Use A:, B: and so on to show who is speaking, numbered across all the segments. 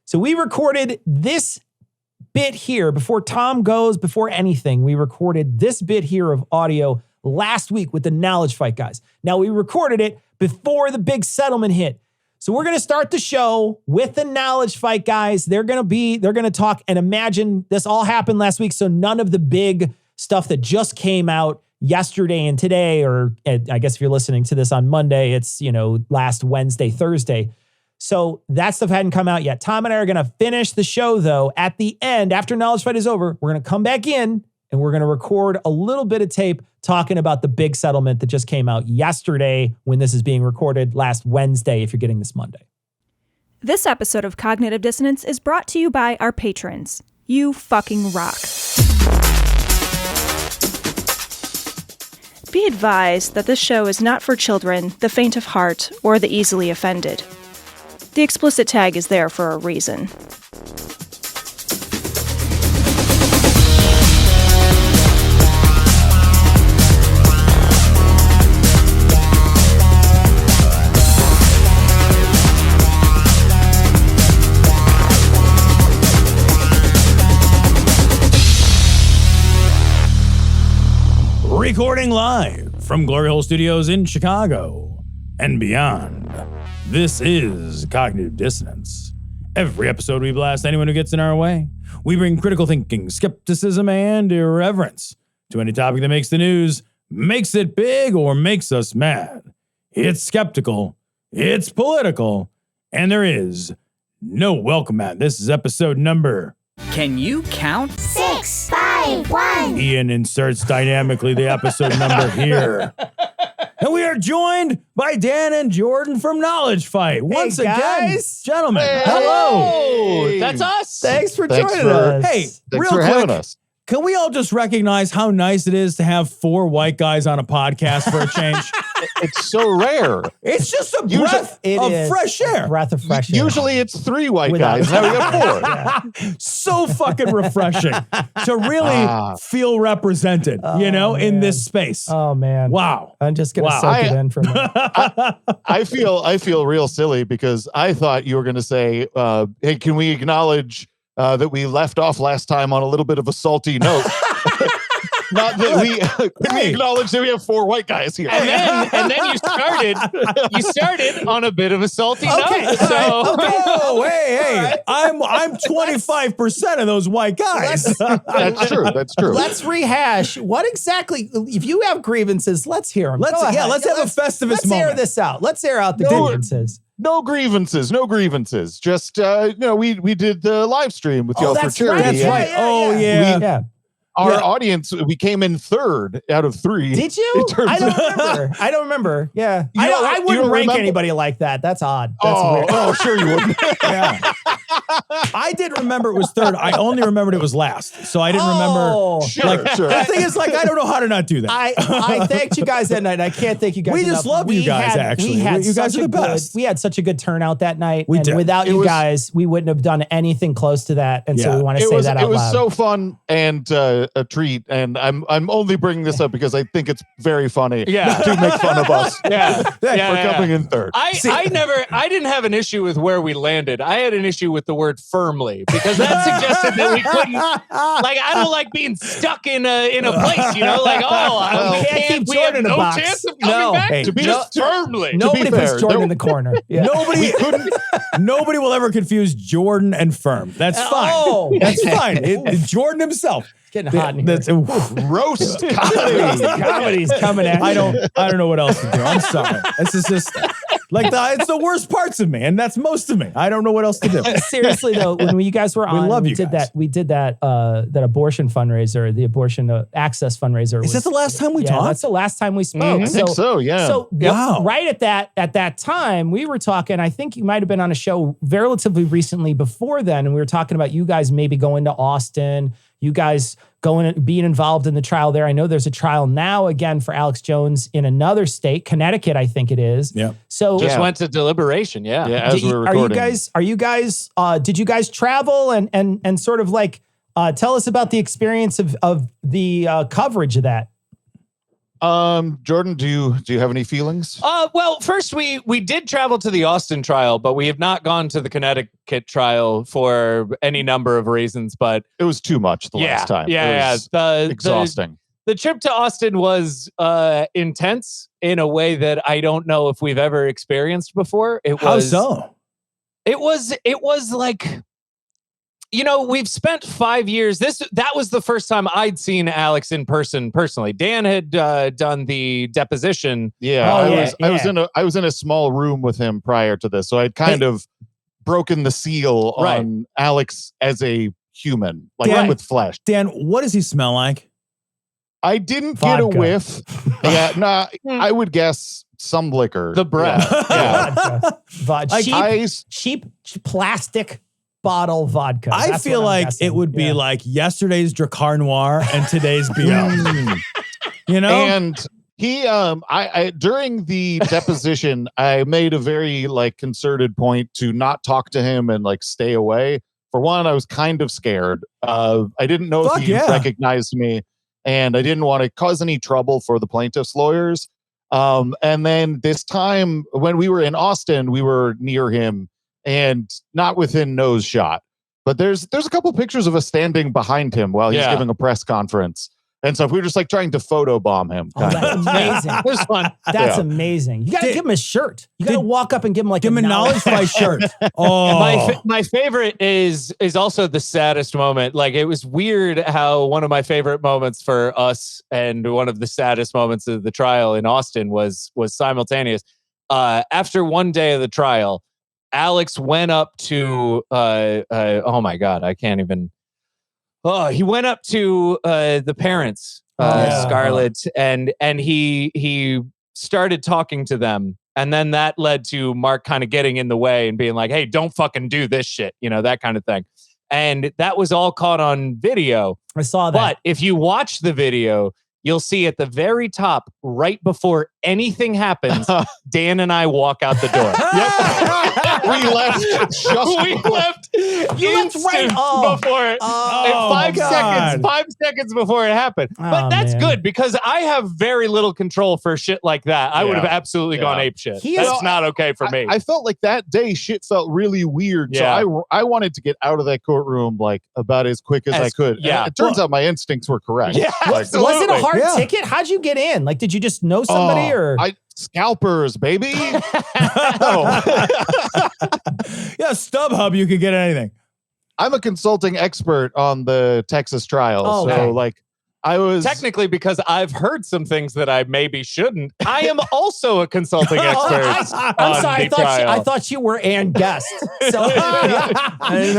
A: So we recorded this bit here before Tom goes, before anything. We recorded this bit here of audio last week with the knowledge fight guys. Now we recorded it before the big settlement hit. So we're going to start the show with the knowledge fight guys. They're going to talk, and imagine this all happened last week. So none of the big stuff that just came out yesterday and today, or I guess if you're listening to this on Monday, it's, last Wednesday, Thursday. So that stuff hadn't come out yet. Tom and I are going to finish the show, though. At the end, after Knowledge Fight is over, we're going to come back in and we're going to record a little bit of tape talking about the big settlement that just came out yesterday when this is being recorded, last Wednesday, if you're getting this Monday.
B: This episode of Cognitive Dissonance is brought to you by our patrons. You fucking rock. Be advised that this show is not for children, the faint of heart, or the easily offended. The explicit tag is there for a reason.
C: Recording live from Glory Hole Studios in Chicago and beyond. This is Cognitive Dissonance. Every episode we blast anyone who gets in our way. We bring critical thinking, skepticism, and irreverence to any topic that makes the news, makes it big, or makes us mad. It's skeptical, it's political, and there is no welcome mat. This is episode number...
D: Can you count?
E: 6, 5, 1.
C: Ian inserts dynamically the episode number here. And we are joined by Dan and Jordan from Knowledge Fight. Once again,
A: guys.
C: Gentlemen,
A: Hey.
C: hello.
D: Hey. That's us.
A: Thanks for
F: Thanks
A: joining
F: for-
A: us.
C: Hey,
F: Thanks
C: real
F: for
C: quick,
F: having us.
C: can we all just recognize how nice it is to have 4 white guys on a podcast for a change?
F: It's so rare.
C: It's just a
F: Usually-
C: breath
A: It
C: of
A: is
C: fresh air.
A: breath of fresh air.
F: Usually it's 3 white
A: Without-
F: guys. Now we got 4.
C: So fucking refreshing to really feel represented, in
A: man.
C: this space.
A: Oh, man.
C: Wow.
A: I'm just going to
C: Wow.
A: soak it in for a minute.
F: I feel real silly because I thought you were going to say, hey, can we acknowledge that we left off last time on a little bit of a salty note? Not that we acknowledge that we have 4 white guys here.
D: And then you started on a bit of a salty note. So
C: Oh, hey, I'm 25% of those white guys.
F: That's true. That's true.
A: Let's rehash. What exactly, if you have grievances, let's hear them.
C: Let's have a Festivus
A: Let's
C: moment.
A: air this out. Let's air out the
F: No.
A: grievances.
F: No grievances. Just we did the live stream with y'all for
A: that's
F: charity.
A: right.
C: That's
F: and
C: right. Oh, yeah.
A: Yeah.
F: Our
C: Yeah.
F: audience, we came in 3rd out of 3.
A: Did you?
F: It turns
A: I don't
F: out.
A: remember. I don't remember. Yeah.
F: You
A: I
F: don't
A: wouldn't rank
F: remember?
A: anybody like that. That's odd. That's weird.
F: Oh, sure you wouldn't.
C: Yeah. I did remember it was 3rd. I only remembered it was last. So I didn't
A: Oh.
C: remember.
F: Sure.
C: The thing is, I don't know how to not do that.
A: I thanked you guys that night. I can't thank you guys
C: We
A: enough.
C: just love you guys, actually.
A: We had
C: You guys
A: such
C: are
A: a
C: the best.
A: We had such a good turnout that night.
C: We
A: and
C: did.
A: without
F: It
A: you
F: was-
A: guys, we wouldn't have done anything close to that. And so
C: Yeah.
A: we want to
F: It
A: say
F: was
A: that out loud.
F: so fun and a treat, and I'm only bringing this up because I think it's very funny
D: Yeah.
F: to make fun of us
D: yeah,
F: for coming in 3rd.
D: I didn't have an issue with where we landed. I had an issue with the word firmly because that suggested that we couldn't. Like, I don't like being stuck in a place. We
A: can't keep
D: we have
A: Jordan in a
D: no
A: box.
D: chance of coming
A: No.
D: back
C: Hey,
D: to be
F: just-
D: firmly.
A: Nobody puts
F: fair,
A: Jordan
F: no-
A: in the corner. Yeah.
C: Nobody will ever confuse Jordan and Firm. That's fine.
A: Oh.
C: That's fine. Jordan himself.
A: Getting hot in here.
C: That's
F: Roast comedy.
A: Comedy's coming at
C: I
A: you.
C: don't know what else to do. I'm sorry. This is just it's the worst parts of me, and that's most of me. I don't know what else to do.
A: Seriously though, when you guys were on,
C: love
A: we
C: you
A: did
C: guys.
A: that abortion fundraiser, the abortion access fundraiser.
C: Is that the last time we
A: Yeah,
C: talked?
A: that's the last time we spoke.
F: I think so, yeah.
A: So
C: Wow.
A: right at that time, we were talking. I think you might have been on a show relatively recently before then, and we were talking about you guys maybe going to Austin. You guys being involved in the trial there. I know there's a trial now again for Alex Jones in another state, Connecticut, I think it is.
C: Yeah.
A: So
D: Just
F: Yeah.
D: went to deliberation. Yeah.
F: Yeah, as we're
A: are
F: recording.
A: you guys did you guys travel and sort of like tell us about the experience of the coverage of that?
F: Jordan, do you have any feelings?
D: Well, first we did travel to the Austin trial, but we have not gone to the Connecticut trial for any number of reasons. But
F: it was too much the last time.
D: Yeah,
F: it was exhausting.
D: The trip to Austin was intense in a way that I don't know if we've ever experienced before.
C: How so?
D: It was like, we've spent 5 years. That was the first time I'd seen Alex in person personally. Dan had done the deposition.
F: Yeah, I was in a small room with him prior to this, so I'd kind of broken the seal on Alex as a human, like with flesh.
C: Dan, what does he smell like?
F: I didn't get a whiff. I would guess some liquor.
D: The breath.
A: Yeah. Cheap plastic bottle vodka.
C: I feel like it would be like yesterday's Dracar Noir and today's BO.
F: And he, I during the deposition, I made a very concerted point to not talk to him and stay away. For one, I was kind of scared. I didn't know if he recognized me, and I didn't want to cause any trouble for the plaintiff's lawyers. And then this time when we were in Austin, we were near him and not within nose shot. But there's a couple pictures of us standing behind him while he's giving a press conference. And so we were just trying to photobomb him.
A: That's amazing.
D: It was fun.
A: That's amazing. You got to give him a shirt. You got to walk up and give him
C: a knowledge fight shirt.
D: Oh, my favorite is also the saddest moment. It was weird how one of my favorite moments for us and one of the saddest moments of the trial in Austin was simultaneous. After one day of the trial, Alex went up to oh my God, I can't even. Oh, he went up to the parents, Scarlett, and he started talking to them. And then that led to Mark kind of getting in the way and being like, hey, don't fucking do this shit, that kind of thing. And that was all caught on video.
A: I saw that.
D: But if you watch the video, you'll see at the very top, right before anything happens, Dan and I walk out the door.
F: We left.
D: You left right before it. 5 seconds before it happened. But that's good because I have very little control for shit like that. I would have absolutely gone ape shit. That's not okay for me.
F: I felt like that day shit felt really weird.
D: Yeah.
F: So I wanted to get out of that courtroom about as quick as I could.
D: Yeah.
F: And it turns out my instincts were correct.
D: Yeah,
A: was it a hard ticket? How'd you get in? Did you just know somebody or?
F: Scalpers, baby.
C: Yeah, StubHub, you could get anything.
F: I'm a consulting expert on the Texas trial. I was
D: technically, because I've heard some things that I maybe shouldn't. I am also a consulting expert.
A: I'm sorry. I thought you were and guest. So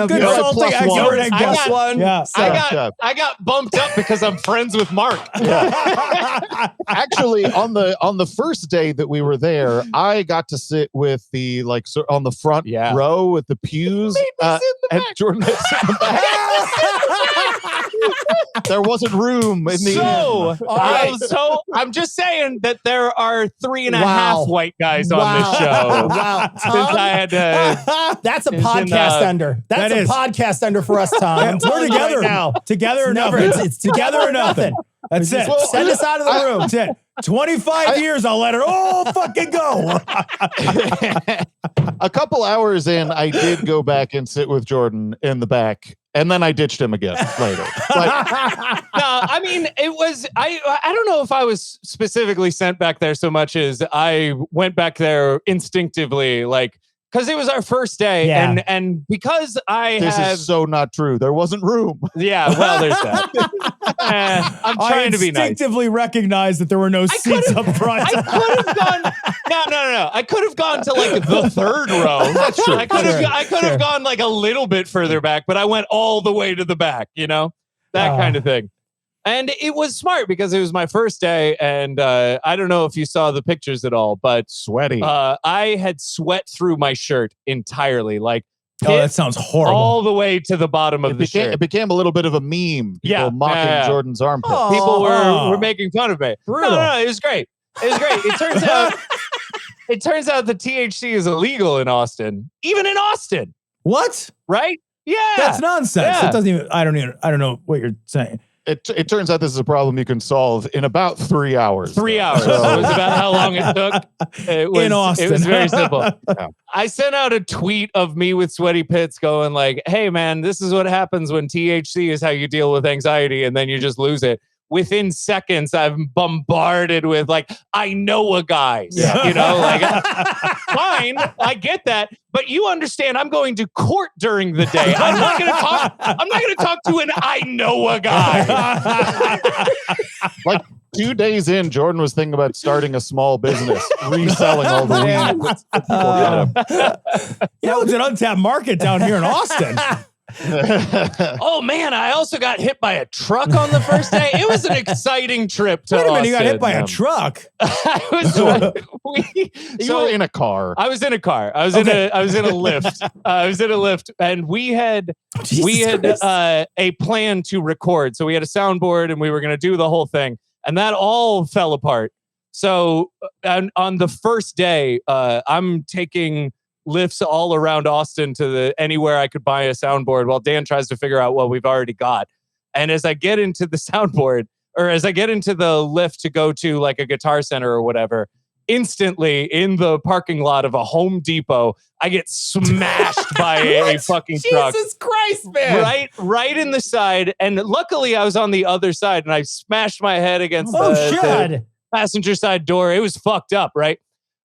C: consulting expert and guest one.
D: Yeah. I got bumped up because I'm friends with Mark.
F: Yeah. Actually, on the first day that we were there, I got to sit with the on the front row with the pews. And Jordan had sit in the back. There wasn't room in the
D: I'm just saying that there are 3.5 white guys on this show.
A: Wow.
D: Since I had to,
A: that's a podcast ender. That's a podcast ender for us, Tom.
C: We're together
A: now.
C: Together or nothing. It's together or nothing. That's it.
A: Send us out of the room.
C: That's it. 25 years, I'll let her all fucking go.
F: A couple hours in, I did go back and sit with Jordan in the back. And then I ditched him again later.
D: No, I mean, it was, I don't know if I was specifically sent back there so much as I went back there instinctively, because it was our first day.
A: Yeah.
D: And because
F: This is so not true. There wasn't room.
D: Yeah, well, there's that. I'm trying to be nice.
C: I instinctively recognized that there were no seats up front.
D: I could have gone. No. I could have gone to the third row.
F: That's true.
D: I could have gone a little bit further back, but I went all the way to the back. That kind of thing. And it was smart because it was my first day, and I don't know if you saw the pictures at all, but
F: sweaty.
D: I had sweat through my shirt entirely,
C: that sounds horrible.
D: All the way to the bottom of the shirt.
F: It became a little bit of a meme. People mocking Jordan's armpit.
D: People were making fun of me.
A: Brutal.
D: No, it was great. It turns out the THC is illegal in Austin, even in Austin.
C: What?
D: Right? Yeah.
C: That's nonsense.
D: Yeah.
C: It doesn't even. I don't know what you're saying.
F: it turns out this is a problem you can solve in about 3 hours.
D: 3 hours. So it was about how long it took. It was,
A: In Austin.
D: It was very simple. I sent out a tweet of me with sweaty pits going like, hey man, this is what happens when THC is how you deal with anxiety and then you just lose it. Within seconds, I'm bombarded with like, I know a guy, you know, like, fine, I get that, but you understand I'm going to court during the day. I'm not going to talk to an I know a guy.
F: Like 2 days in, Jordan was thinking about starting a small business, reselling all the weed.
A: It's an untapped market down here in Austin.
D: Oh man, I also got hit by a truck on the first day. It was an exciting trip to
A: Wait a minute,
D: Austin.
A: you got hit by a truck.
F: You were in a car.
D: I was in a car. I was in a lift. I was in a lift, and we had a plan to record. So we had a soundboard, and we were going to do the whole thing, and that all fell apart. So on the first day, I'm taking lifts all around Austin to anywhere I could buy a soundboard while Dan tries to figure out what we've already got. And as I get into the soundboard, or as I get into the lift to go to like a Guitar Center or whatever, instantly in the parking lot of a Home Depot, I get smashed by a fucking truck.
A: Jesus Christ, man.
D: Right in the side. And luckily I was on the other side and I smashed my head against the passenger side door. It was fucked up, right?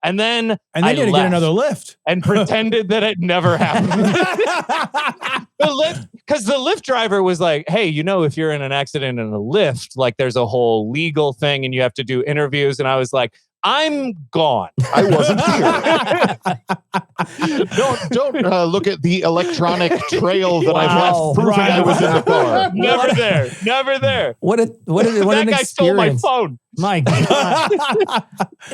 D: And then
A: you had to get another lift
D: and pretended that it never happened. Because the lift driver was like, hey, you know, if you're in an accident in a lift, like there's a whole legal thing and you have to do interviews. And I was like, I'm gone.
F: I wasn't here. Don't look at the electronic trail that I've left proving I was in the car.
D: Never there.
A: What an
D: guy
A: experience.
D: stole my phone.
A: My God.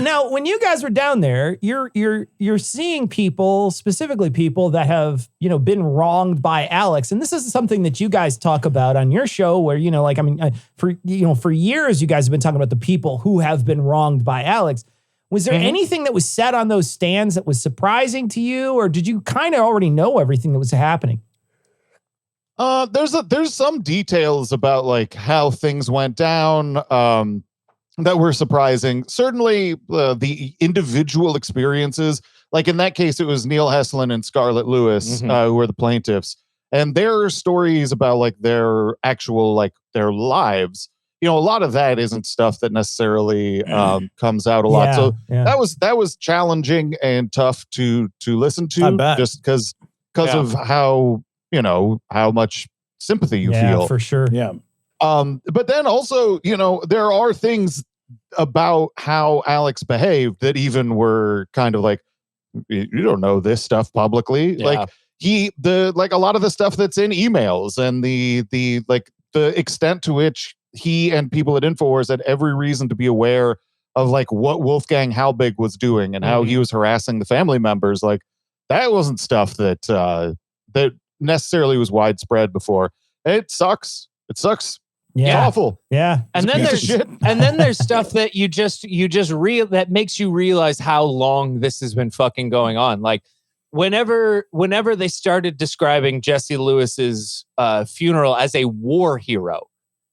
A: Now, when you guys were down there, you're seeing people, specifically people that have, been wronged by Alex. And this is something that you guys talk about on your show where, for years, you guys have been talking about the people who have been wronged by Alex. Was there anything that was said on those stands that was surprising to you, or did you kind of already know everything that was happening?
F: There's some details about like how things went down, that were surprising. Certainly the individual experiences, like in that case, it was Neil Heslin and Scarlett Lewis, who were the plaintiffs, and their stories about like their actual, like their lives. A lot of that isn't stuff that necessarily comes out a lot. So that was challenging and tough to listen to, just because of how much sympathy you feel.
A: For sure.
F: Yeah. But then also, there are things about how Alex behaved that even were kind of like, you don't know this stuff publicly. Yeah. Like a lot of the stuff that's in emails and the extent to which he and people at InfoWars had every reason to be aware of like what Wolfgang Halbig was doing and how he was harassing the family members. Like that wasn't stuff that that necessarily was widespread before. It sucks. It sucks.
A: Yeah.
F: It's awful.
A: Yeah.
D: And then there's stuff that that makes you realize how long this has been fucking going on. Like whenever they started describing Jesse Lewis's funeral as a war hero,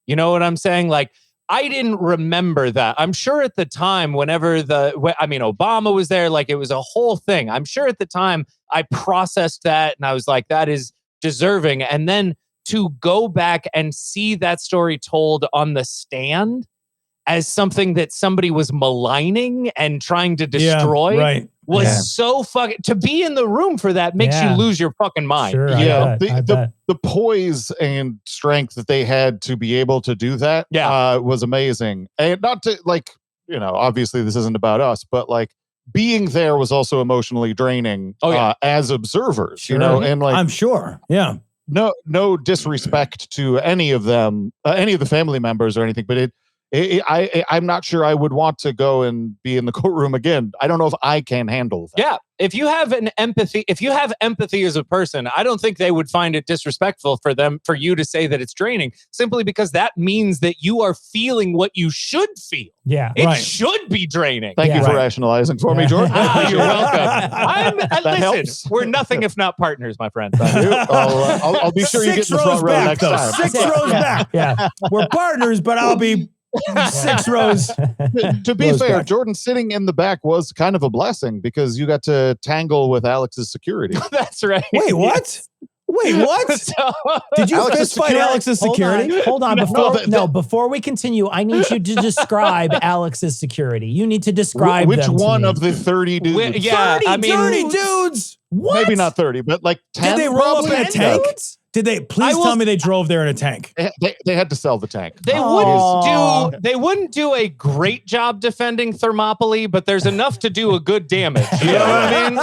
D: you know what I'm saying? Like I didn't remember that. I'm sure at the time, Obama was there, like it was a whole thing. I'm sure at the time I processed that and I was like, that is deserving. And then to go back and see that story told on the stand as something that somebody was maligning and trying to destroy was so fucking... To be in the room for that makes you lose your fucking mind.
A: Sure,
F: yeah, the poise and strength that they had to be able to do that was amazing. And not to, like, obviously this isn't about us, but like being there was also emotionally draining as observers, and like...
A: I'm sure, yeah.
F: No disrespect to any of them, any of the family members or anything, but I'm not sure I would want to go and be in the courtroom again. I don't know if I can handle that.
D: Yeah. If you have empathy as a person, I don't think they would find it disrespectful for you to say that it's draining, simply because that means that you are feeling what you should feel.
A: Yeah.
D: It should be draining.
F: Thank you for rationalizing for me, Jordan.
D: You're welcome. Listen,
F: helps.
D: we're nothing if not partners, my friend.
F: I'll be sure you get in the front row next time.
C: 6 rows back.
A: Yeah.
C: We're partners, but I'll be 6 rows.
F: To be fair, Jordan sitting in the back was kind of a blessing because you got to tangle with Alex's security.
D: That's right.
C: Wait, what? Did you fist fight Alex's security?
A: Hold on. Before we continue, I need you to describe Alex's security. You need to describe
F: which
A: them to
F: one
A: me.
F: of the 30 dudes?
C: 30 dudes.
A: What?
F: Maybe not 30, but like 10.
C: Did they roll up in a
A: 10
C: tank?
A: dudes?
C: Did they tell me they drove there in a tank?
F: They had to sell the tank.
D: They wouldn't do a great job defending Thermopylae, but there's enough to do a good damage. You know what I mean?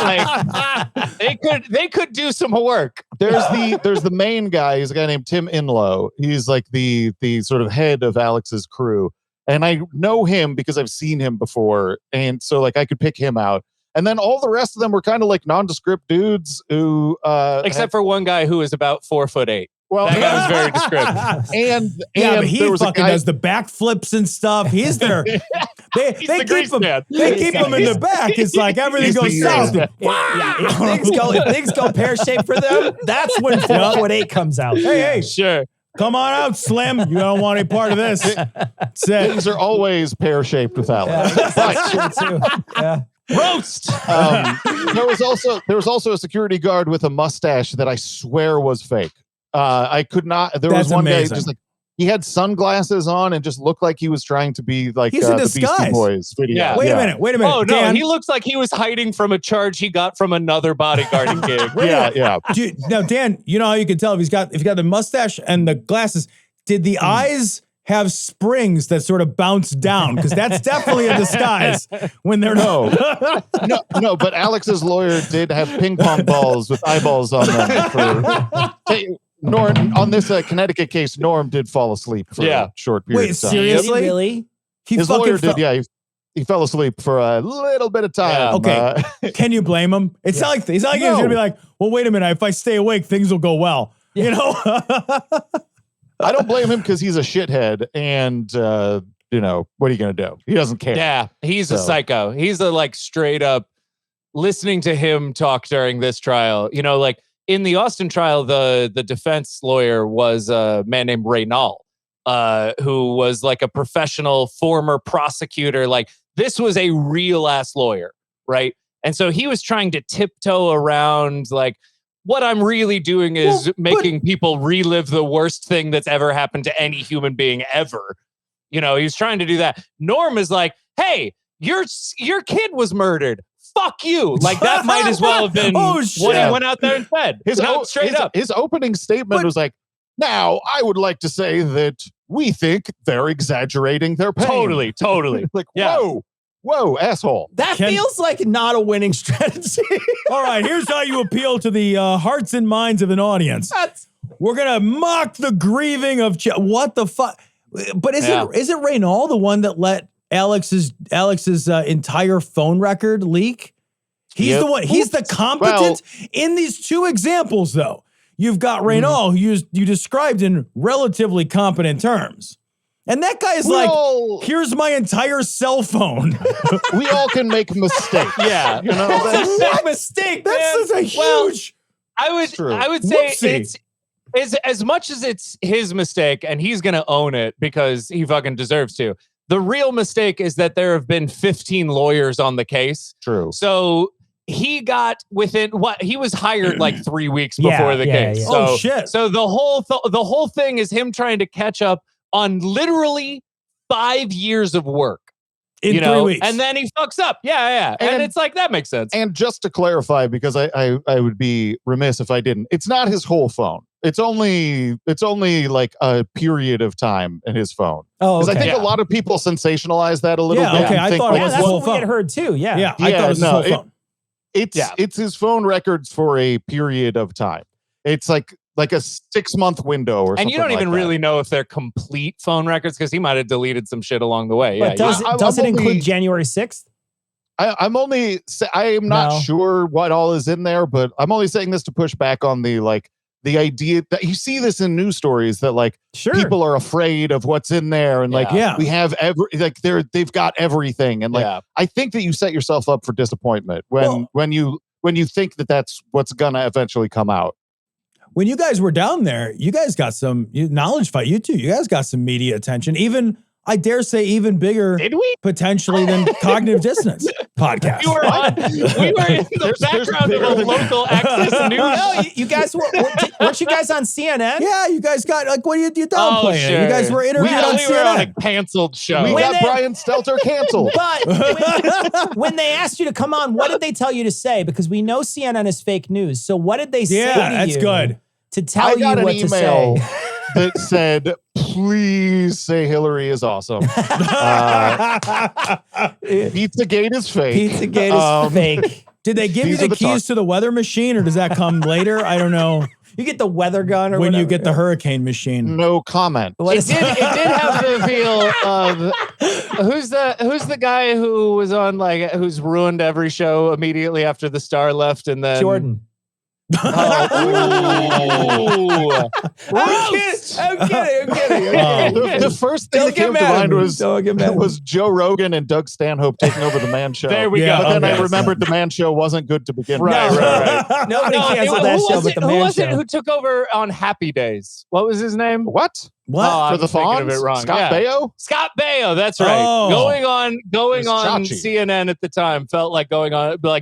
D: Like they could do some work.
F: There's the main guy. He's a guy named Tim Inlow. He's like the sort of head of Alex's crew. And I know him because I've seen him before. And so like I could pick him out. And then all the rest of them were kind of like nondescript dudes who
D: except for one guy who is about 4'8". Well, that guy was very descriptive.
F: And
C: but he fucking does the backflips and stuff. He's there. They keep him in the back. It's like everything goes south.
A: If things go pear-shaped for them, that's when 4'8" comes out.
C: Hey,
D: sure.
C: Come on out, Slim. You don't want any part of this.
F: Things are always pear-shaped with Alex.
A: That's true too. Yeah.
D: Roast.
F: There was also a security guard with a mustache that I swear was fake. I could not. There was one guy just like he had sunglasses on and just looked like he was trying to be like
C: He's in
F: the
C: disguise.
F: Beastie Boys video.
D: Yeah.
C: Wait a minute.
D: Oh no,
C: Dan,
D: he looks like he was hiding from a charge he got from another bodyguarding gig.
F: Yeah.
C: Now, Dan, you know how you can tell if he's got the mustache and the glasses. Did the eyes have springs that sort of bounce down? Because that's definitely a disguise when they're
F: no. But Alex's lawyer did have ping pong balls with eyeballs on them. Norm, on this Connecticut case, Norm did fall asleep for a short period of time.
A: Wait, seriously? Really?
F: His lawyer did, yeah. He fell asleep for a little bit of time.
C: Okay. Can you blame him? It's not like he's going to be like, well, wait a minute. If I stay awake, things will go well. Yeah. You know?
F: I don't blame him because he's a shithead and, what are you going to do? He doesn't care.
D: Yeah, he's a psycho. He's a like straight up listening to him talk during this trial. You know, like in the Austin trial, the defense lawyer was a man named Reynal, who was like a professional former prosecutor. Like this was a real ass lawyer, right? And so he was trying to tiptoe around like, what I'm really doing is making people relive the worst thing that's ever happened to any human being ever. You know, he's trying to do that. Norm is like, hey, your kid was murdered. Fuck you. Like that might as well have been what he went out there and said. His opening statement was like, now I would like to say that we think they're exaggerating their pain. Totally.
F: Like, whoa, asshole.
A: That feels like not a winning strategy.
C: All right, here's how you appeal to the hearts and minds of an audience. We're going to mock the grieving of... what the fuck? But is it Reynal the one that let Alex's entire phone record leak? He's the one. He's the competent. In these two examples, though, you've got Reynal, who you described in relatively competent terms. And that guy is here's my entire cell phone.
F: We all can make mistakes.
D: Yeah.
F: You know,
A: that's a mistake. That's a huge...
D: I would say it's as much as it's his mistake and he's going to own it because he fucking deserves to. The real mistake is that there have been 15 lawyers on the case.
F: True.
D: So he got he was hired like 3 weeks before the case.
A: Yeah.
D: So,
C: shit.
D: So the whole thing is him trying to catch up on literally 5 years of work.
C: In 3 weeks.
D: And then he fucks up. Yeah. And it's like, that makes sense.
F: And just to clarify, because I would be remiss if I didn't, it's not his whole phone. It's only like a period of time in his phone.
A: Oh, okay.
F: Because I think a lot of people sensationalize that a little bit.
C: Okay, I thought it was
A: that's
C: his whole
A: what we
C: phone.
A: had heard too.
C: Yeah, I thought it was his whole phone.
F: It's his phone records for a period of time. It's like like a 6-month window or something.
D: And you don't even
F: like that.
D: really know if they're complete phone records because he might have deleted some shit along the way.
A: But does it include January 6th?
F: I am not sure what all is in there, but I'm only saying this to push back on the idea that you see this in news stories that people are afraid of what's in there and we have they've got everything and I think that you set yourself up for disappointment when you think that that's what's gonna eventually come out.
C: When you guys were down there, you guys got some knowledge fight. You too. You guys got some media attention. Even I dare say even bigger,
D: did we?
C: Potentially than Cognitive Dissonance podcast.
D: We were in the background of a local access news.
A: No, you guys weren't you guys on CNN?
C: Yeah, you guys got what are you downplaying?
D: Sure.
C: You guys were interviewed on CNN.
D: We were on a canceled show.
F: We got Brian Stelter canceled.
A: But when they asked you to come on, what did they tell you to say? Because we know CNN is fake news. So what did they say to you?
C: Yeah, that's good.
A: To tell you what to say.
F: That said, please say Hillary is awesome. Pizzagate is fake.
A: Pizzagate is fake.
C: Did they give you the keys to the weather machine or does that come later? I don't know.
A: You get the weather gun or
C: when
A: whatever.
C: you get the hurricane machine.
F: No comment.
D: It did have the feel of who's the guy who was on who's ruined every show immediately after the star left and then
A: Jordan.
D: I'm kidding.
F: The first thing that came to mind was Joe Rogan and Doug Stanhope taking over the Man Show.
D: There we go.
F: But then I remembered the Man Show wasn't good to begin with.
D: Right.
A: Nobody canceled that show but the Man Show.
D: Who was it who took over on Happy Days? What was his name?
F: What?
D: Oh,
F: for the Fonz? Scott Baio?
D: Scott Baio, that's right.
C: Oh.
D: Going on
F: Chachi.
D: CNN at the time felt like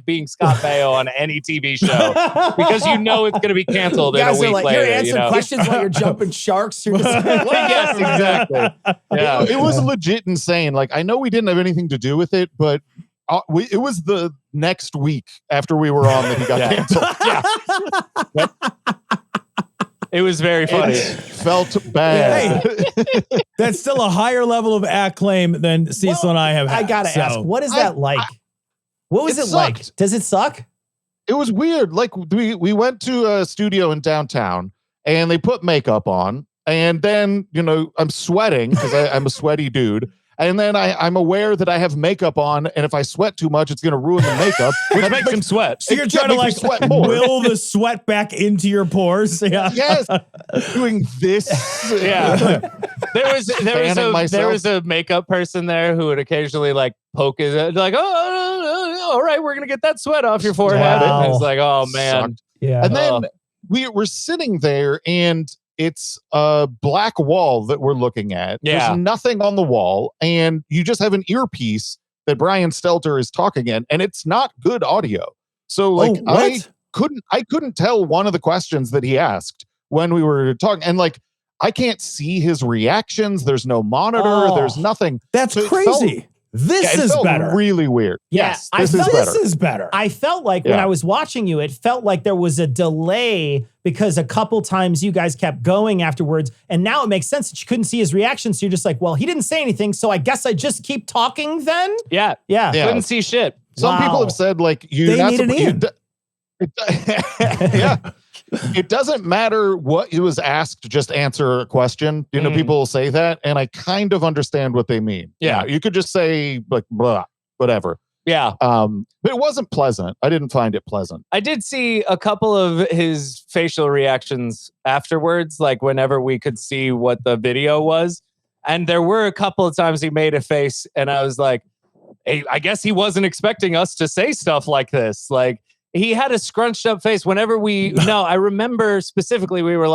D: being Scott Baio on any TV show because you know it's going to be canceled in a week later.
A: You're answering questions while you're jumping sharks. You're just
D: yes, exactly. Yeah.
F: It was legit insane. I know we didn't have anything to do with it, but it was the next week after we were on that he got canceled.
D: Yeah. It was very funny.
F: It felt bad.
C: Hey, that's still a higher level of acclaim than Cecil and I have had.
A: I gotta ask, what is that like? What was it like? Does it suck?
F: It was weird. We went to a studio in downtown and they put makeup on and then, I'm sweating because I'm a sweaty dude. And then I'm aware that I have makeup on, and if I sweat too much, it's going to ruin the makeup.
D: Which makes him sweat.
C: So you're trying to
F: sweat more.
C: will the sweat back into your pores? Yeah.
F: Yes. Doing this.
D: Yeah. There was a makeup person there who would occasionally poke his head, oh, all right, we're going to get that sweat off your forehead.
A: Wow.
D: And it's oh, man.
F: Sucked.
A: Yeah.
F: And then we were sitting there and it's a black wall that we're looking at.
D: Yeah.
F: There's nothing on the wall. And you just have an earpiece that Brian Stelter is talking in. And it's not good audio. So I couldn't tell one of the questions that he asked when we were talking. And I can't see his reactions. There's no monitor. There's nothing.
C: That's crazy. This is better.
F: Really weird.
A: Yes,
F: this is better.
A: I felt like when I was watching you, it felt like there was a delay because a couple times you guys kept going afterwards. And now it makes sense that you couldn't see his reaction. So you're just well, he didn't say anything. So I guess I just keep talking then.
D: Yeah. Couldn't see shit.
F: Some people have said yeah. It doesn't matter what it was asked, just answer a question. People say that, and I kind of understand what they mean.
D: Yeah.
F: You could just say blah, whatever.
D: Yeah.
F: But it wasn't pleasant. I didn't find it pleasant.
D: I did see a couple of his facial reactions afterwards, whenever we could see what the video was. And there were a couple of times he made a face, and I was like, hey, I guess he wasn't expecting us to say stuff like this. He had a scrunched up face whenever I remember specifically we were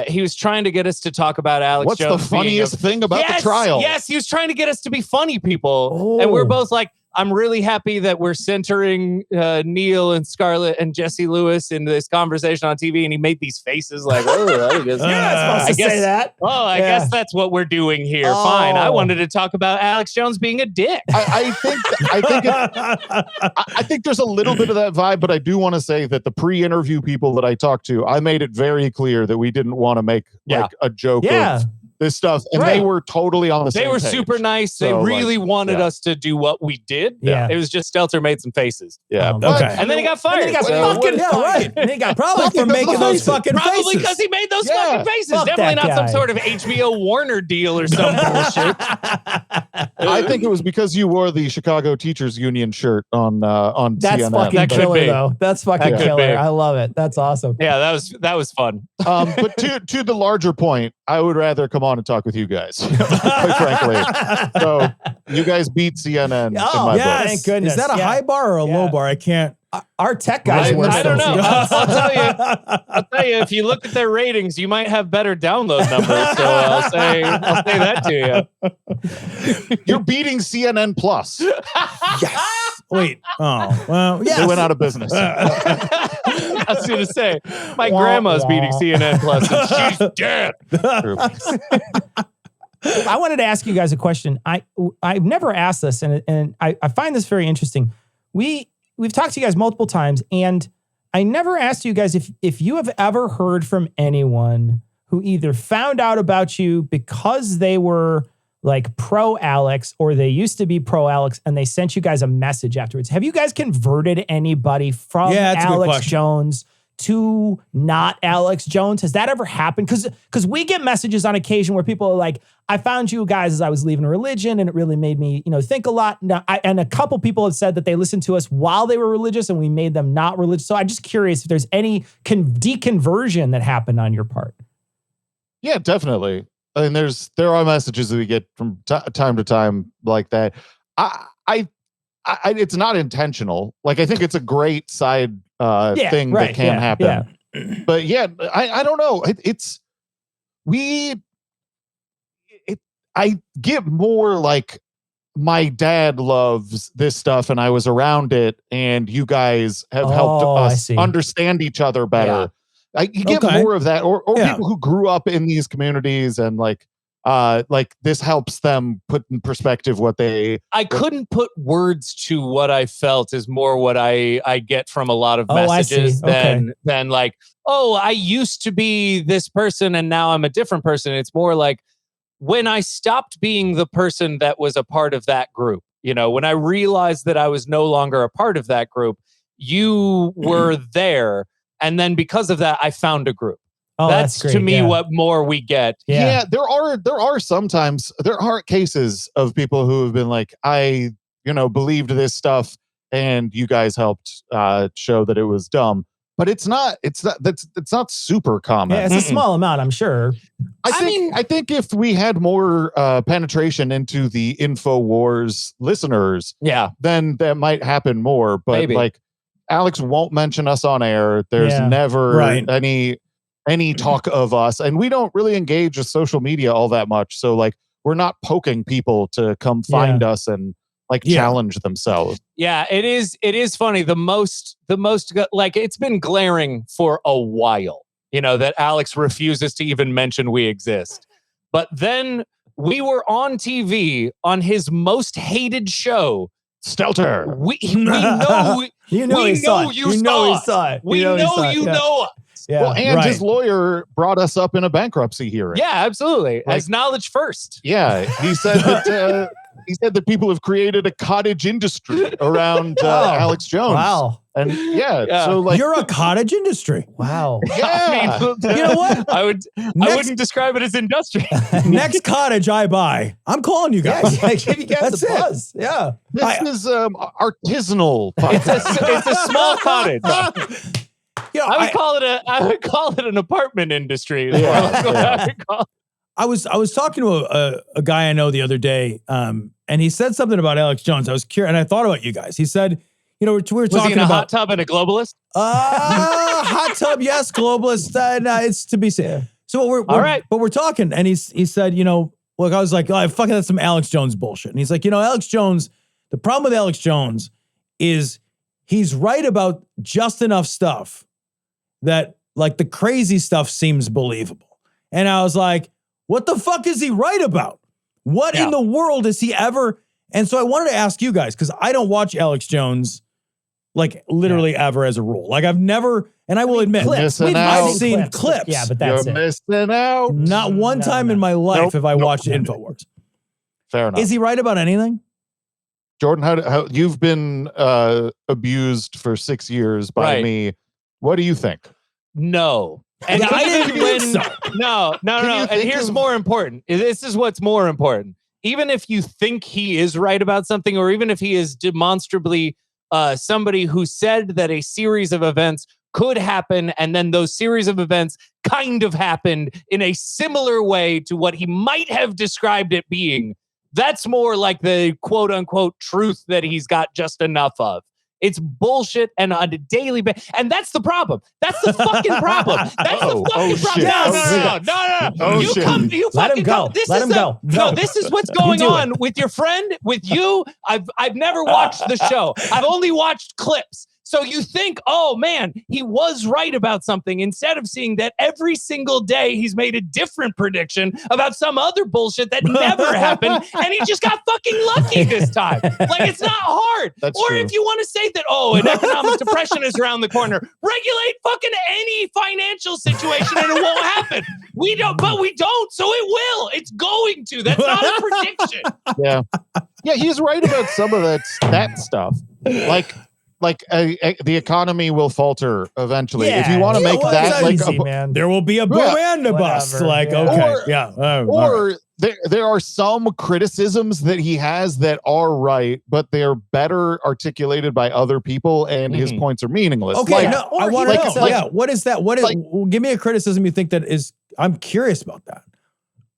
D: he was trying to get us to talk about Alex
F: What's
D: Jones.
F: What's the funniest thing about the trial?
D: Yes, he was trying to get us to be funny people. And we're both I'm really happy that we're centering Neil and Scarlett and Jesse Lewis in this conversation on TV. And he made these faces I guess,
A: you're not supposed to say that.
D: Oh, I guess that's what we're doing here.
A: Oh.
D: Fine. I wanted to talk about Alex Jones being a dick.
F: I think there's a little bit of that vibe, but I do want to say that the pre-interview people that I talked to, I made it very clear that we didn't want to make a joke of this stuff, and
D: Right.
F: they were totally on the same
D: They were
F: page.
D: super nice. They
F: So,
D: really
F: like,
D: wanted
F: yeah.
D: us to do what we did.
A: Yeah.
D: It was just Stelter made some faces.
F: Yeah.
A: Oh,
F: but-
C: okay.
D: And then he got fired.
A: And then he got
D: So
A: fucking
C: yeah, right.
A: And he got
C: Probably for
F: because
C: making
F: of the
C: those
F: faces.
C: fucking
D: Probably
C: faces.
D: because he made those
F: Yeah.
D: fucking faces.
A: Fuck
D: Definitely
A: that
D: not some
A: guy.
D: sort of HBO Warner deal or some bullshit.
F: I think it was because you wore the Chicago Teachers Union shirt on
A: That's
F: CNN.
A: fucking
D: That could
A: killer,
D: be.
A: though. That's fucking
D: That could
A: killer.
D: be.
A: I love it. That's awesome.
D: Yeah, that was fun.
F: But to the larger point, I would rather come on and talk with you guys, quite frankly. So you guys beat CNN in
A: Oh,
F: my
A: yeah.
F: book.
A: Thank goodness.
C: Is that a
A: Yeah.
C: high bar or a low bar? I can't.
A: Our tech guys
F: I-
A: were
F: I
D: don't
A: so-
D: know. I'll tell you, if you look at their ratings, you might have better download numbers. So I'll say that to you.
F: You're beating CNN Plus.
C: Yes. Wait. Oh, well, yeah.
F: They went out of business.
D: I was going to say, my grandma's beating CNN Plus, and she's dead.
A: I wanted to ask you guys a question. I've never asked this, and I find this very interesting. We've talked to you guys multiple times, and I never asked you guys if you have ever heard from anyone who either found out about you because they were like pro Alex or they used to be pro Alex and they sent you guys a message afterwards. Have you guys converted anybody from
C: Yeah, that's a good
A: Alex
C: question.
A: Jones to not Alex Jones? Has that ever happened? Because we get messages on occasion where people are like, I found you guys as I was leaving religion and it really made me, think a lot. Now, and a couple people have said that they listened to us while they were religious and we made them not religious. So I'm just curious if there's any deconversion that happened on your part.
F: Yeah, definitely. I mean, there are messages that we get from time to time like that. I it's not intentional. Like, I think it's a great side thing that can happen.
A: Yeah.
F: But yeah, I don't know. I get more like my dad loves this stuff and I was around it and you guys have helped
A: Oh, I
F: us
A: see.
F: understand each other better. You get
C: Okay.
F: more of that, or
C: Yeah.
F: people who grew up in these communities and like this helps them put in perspective what they.
D: I couldn't put words to what I felt is more what I get from a lot of
A: Oh, I see.
D: messages
A: Okay.
D: than like, oh, I used to be this person and now I'm a different person. It's more like when I stopped being the person that was a part of that group, when I realized that I was no longer a part of that group, you were there. And then because of that, I found a group.
A: Oh,
D: That's
A: great.
D: to me
A: Yeah.
D: what more we get.
F: Yeah, there are sometimes there are cases of people who have been like, I believed this stuff and you guys helped show that it was dumb. But it's not super common.
A: Yeah, it's a small amount, I'm sure.
F: I think if we had more penetration into the InfoWars listeners,
D: Yeah.
F: then that might happen more. But
D: Maybe.
F: like, Alex won't mention us on air. There's
A: Yeah.
F: never
C: Right.
F: any talk of us, and we don't really engage with social media all that much. So like, we're not poking people to come find us and like challenge themselves.
D: Yeah, it is funny. The most like it's been glaring for a while, that Alex refuses to even mention we exist. But then we were on TV on his most hated show.
F: Stelter.
D: We know
A: You know
D: we
A: he saw
D: know
A: it.
D: you
A: You know
D: saw
A: he saw it.
D: we
A: You know he
D: know
A: saw it.
D: you
A: Yeah.
D: know us.
A: Yeah.
F: Well, and
C: Right.
F: his lawyer brought us up in a bankruptcy hearing.
D: Yeah, absolutely.
F: Like-
D: As knowledge first.
F: Yeah, he said that people have created a cottage industry around Alex Jones.
A: Wow.
F: And
D: Yeah.
F: so like,
C: You're a cottage industry.
A: Wow.
F: yeah,
D: I mean,
C: You know what?
D: I
C: Next-
D: wouldn't describe it as industry.
C: Next cottage I buy, I'm calling you
A: Yeah,
C: guys.
A: give you guys
C: That's
A: a
C: it.
A: buzz. Yeah.
F: this is artisanal.
D: It's
F: podcast.
D: a small cottage.
C: You know,
D: I would call it an apartment industry.
F: Yeah.
D: That's what I would call it.
C: I was talking to a guy I know the other day, and he said something about Alex Jones. I was curious, and I thought about you guys. He said, we were
D: Was he
C: talking
D: in a hot
C: about
D: tub and a globalist?
C: hot tub, yes, globalist. No, it's to be said. So
D: All right.
C: but we're talking, and he said, look, I was like, oh, fucking that's some Alex Jones bullshit. And he's like, Alex Jones. The problem with Alex Jones is he's right about just enough stuff that like the crazy stuff seems believable. And I was like, what the fuck is he right about? What in the world is he ever? And so I wanted to ask you guys, because I don't watch Alex Jones like literally ever as a rule. Like I've never, and I will admit, I've seen clips.
A: Yeah, but that's
F: You're missing out.
C: Not one time in my life have I watched
F: nope.
C: InfoWars.
F: Fair enough.
C: Is he right about anything?
F: Jordan, how you've been abused for 6 years by me. What do you think?
D: No. And
C: Yeah, I didn't think so.
D: No. And here's more important. This is what's more important. Even if you think he is right about something, or even if he is demonstrably somebody who said that a series of events could happen, and then those series of events kind of happened in a similar way to what he might have described it being, that's more like the quote unquote truth that he's got just enough of. It's bullshit, and on a daily basis. And that's the problem. That's the fucking problem. That's the fucking problem. No. You
A: Let him go. Let him go.
D: No, this is what's going on with your friend, with you. I've never watched the show. I've only watched clips. So you think, oh man, he was right about something, instead of seeing that every single day he's made a different prediction about some other bullshit that never happened, and he just got fucking lucky this time. Like, it's not hard.
F: That's
D: or
F: true.
D: if you want to say that, oh, an economic depression is around the corner, regulate fucking any financial situation and it won't happen. We don't, so it will. It's going to. That's not a prediction.
F: Yeah, he's right about some of that stuff. Like the economy will falter eventually. If you want to make that like
A: easy, man.
C: There will be a Miranda bust. Like, okay,
F: or there are some criticisms that he has that are right, but they're better articulated by other people, and his points are meaningless.
C: Okay,
F: Like,
C: I want to know. What is that? What is? Give me a criticism you think that is. I'm curious about that.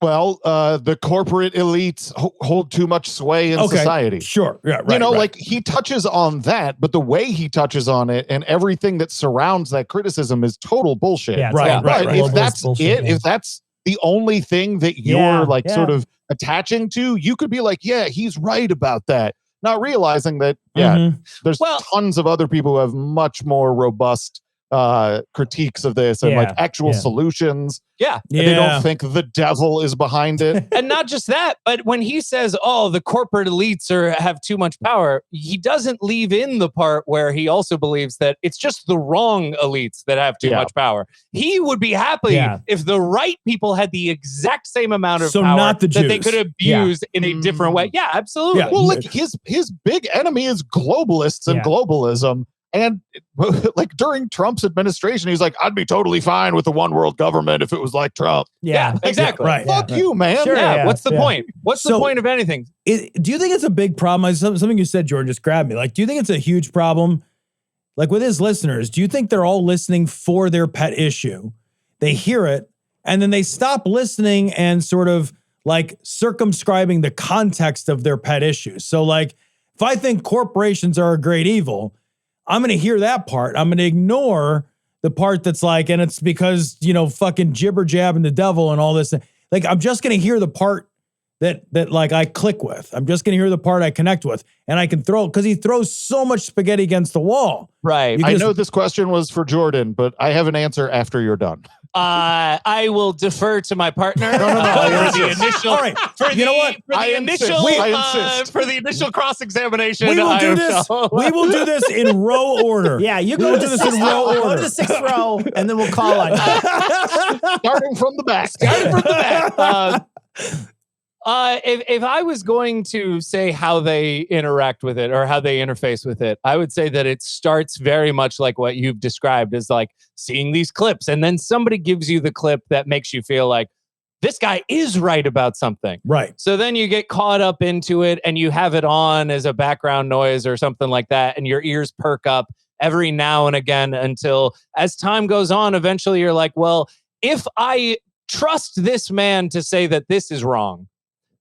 F: Well, the corporate elites hold too much sway in society.
C: Sure. Yeah, right.
F: Like he touches on that, but the way he touches on it and everything that surrounds that criticism is total bullshit.
A: Yeah,
F: right. If that's if that's the only thing that you're sort of attaching to, you could be like, yeah, he's right about that. Not realizing that, there's tons of other people who have much more robust critiques of this and like actual solutions. They don't think the devil is behind it.
D: And not just that, but when he says, oh, the corporate elites have too much power, he doesn't leave in the part where he also believes that it's just the wrong elites that have too much power. He would be happy if the right people had the exact same amount of power
C: not the
D: that
C: Jews.
D: they could abuse in a different way. Yeah, absolutely.
F: Well, like his big enemy is globalists and globalism. And like during Trump's administration, he's like, I'd be totally fine with the one world government if it was like Trump.
D: Yeah, exactly.
C: Right.
F: Fuck you, man.
A: Sure,
D: What's the point? What's the point of anything?
C: Do you think it's a big problem? Something you said, Jordan, just grabbed me. Like, do you think it's a huge problem? Like with his listeners, do you think they're all listening for their pet issue? They hear it and then they stop listening and sort of like circumscribing the context of their pet issue. So like, if I think corporations are a great evil, I'm going to hear that part. I'm going to ignore the part that's like, and it's because, fucking jibber jabbing the devil and all this. Like, I'm just going to hear the part that like I click with. I'm just going to hear the part I connect with, and I can throw, because he throws so much spaghetti against the wall.
D: Right.
F: I know this question was for Jordan, but I have an answer after you're done.
D: I will defer to my partner.
F: No.
D: For the initial,
C: all right. You know what?
F: I insist.
D: For the initial cross-examation.
C: We will do this. We will do this in row order.
A: Yeah, you go to the sixth row. Go to the sixth row, and then we'll call on you.
F: Starting from the back.
D: If I was going to say how they interact with it or how they interface with it, I would say that it starts very much like what you've described, as like seeing these clips, and then somebody gives you the clip that makes you feel like this guy is right about something.
C: Right.
D: So then you get caught up into it and you have it on as a background noise or something like that, and your ears perk up every now and again until, as time goes on, eventually you're like, well, if I trust this man to say that this is wrong,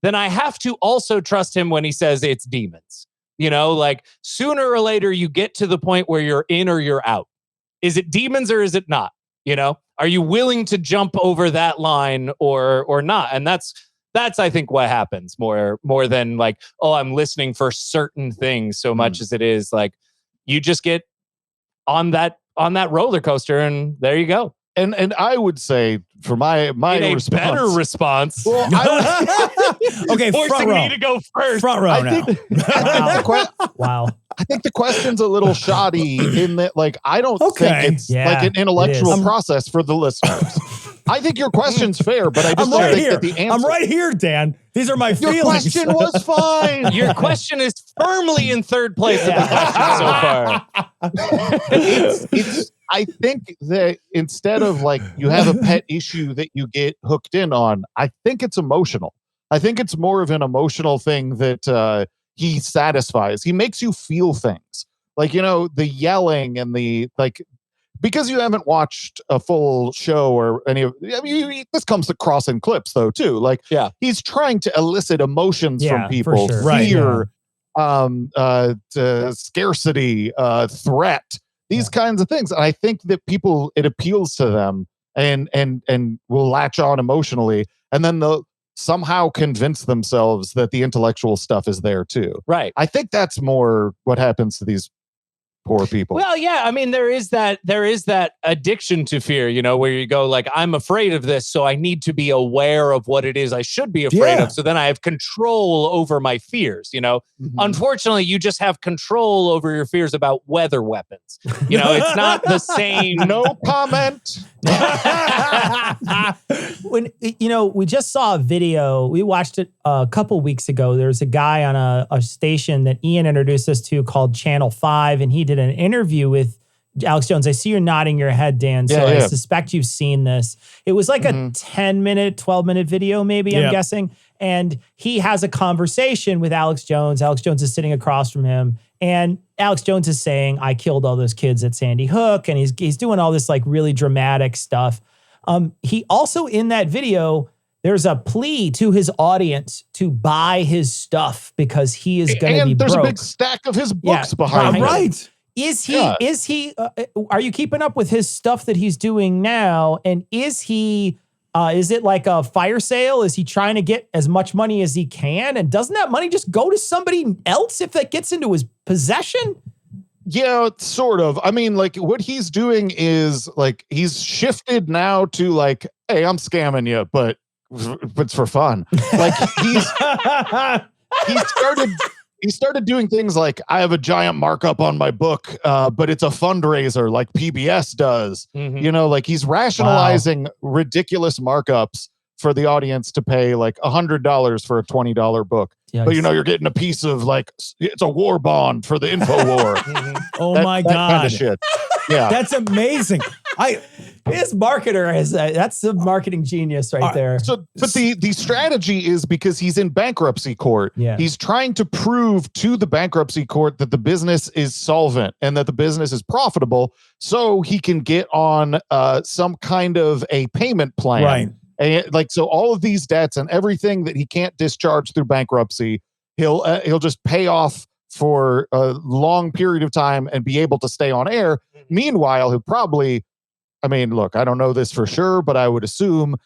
D: then I have to also trust him when he says it's demons. Like sooner or later you get to the point where you're in or you're out. Is it demons or is it not? Are you willing to jump over that line or not? And that's I think what happens more than like, oh, I'm listening for certain things so much as it is like you just get on that roller coaster and there you go.
F: And I would say for my response,
D: better response.
F: Well,
C: Okay, front
D: Forcing
C: row.
D: me to go first.
C: Front row now.
A: Wow.
F: I think the question's a little shoddy in that, like, I don't
C: Okay.
F: think it's
A: Yeah,
F: like an intellectual
A: it is.
F: process for the listeners. I think your question's fair, but I just
C: I'm
F: don't
C: right
F: think
C: here.
F: that the answer.
C: I'm right here, Dan. These are my
F: Your
C: feelings.
F: question was fine.
D: Your question is firmly in third place of the question so far.
F: it's I think that instead of like you have a pet issue that you get hooked in on, I think it's emotional. I think it's more of an emotional thing that he satisfies. He makes you feel things. Like, the yelling and the like, because you haven't watched a full show or any of this comes across in clips though too. Like,
D: yeah,
F: he's trying to elicit emotions
A: Yeah,
F: from people,
A: for sure.
F: fear,
A: Right,
F: scarcity, threat, these kinds of things. And I think that it appeals to them and will latch on emotionally, and then they'll somehow convince themselves that the intellectual stuff is there too.
D: right.
F: I think that's more what happens to these poor people.
D: Well, yeah, I mean, there is that addiction to fear, where you go like, I'm afraid of this, so I need to be aware of what it is I should be afraid of. So then I have control over my fears. Unfortunately, you just have control over your fears about weather weapons. It's not the same.
F: No comment.
A: When we just saw a video, we watched it a couple weeks ago. There's a guy on a station that Ian introduced us to called Channel 5, and he did an interview with Alex Jones. I see you're nodding your head, Dan, so I suspect you've seen this. It was like a 10-minute, 12-minute video, maybe, I'm guessing. And he has a conversation with Alex Jones. Alex Jones is sitting across from him, and Alex Jones is saying, I killed all those kids at Sandy Hook, and he's doing all this like really dramatic stuff. He also, in that video, there's a plea to his audience to buy his stuff because he is going to be broke.
F: And there's a big stack of his books behind him.
C: Right.
A: Is he, are you keeping up with his stuff that he's doing now? And is it like a fire sale? Is he trying to get as much money as he can? And doesn't that money just go to somebody else if that gets into his possession?
F: Yeah, sort of. I mean, like, what he's doing is like he's shifted now to like, hey, I'm scamming you, but it's for fun. Like he started doing things like, I have a giant markup on my book, but it's a fundraiser like PBS does. Like he's rationalizing ridiculous markups for the audience to pay like $100 for a $20 book. Yikes. But you're getting a piece of like, it's a war bond for the InfoWar.
C: Oh my God.
F: That kind of shit. Yeah.
C: That's amazing.
A: His marketer is that's a marketing genius right there.
F: But the strategy is because he's in bankruptcy court.
A: Yeah.
F: He's trying to prove to the bankruptcy court that the business is solvent and that the business is profitable, so he can get on some kind of a payment plan.
C: Right.
F: And like, so all of these debts and everything that he can't discharge through bankruptcy, he'll just pay off for a long period of time and be able to stay on air. Meanwhile, he'll probably, I mean, look, I don't know this for sure, but I would assume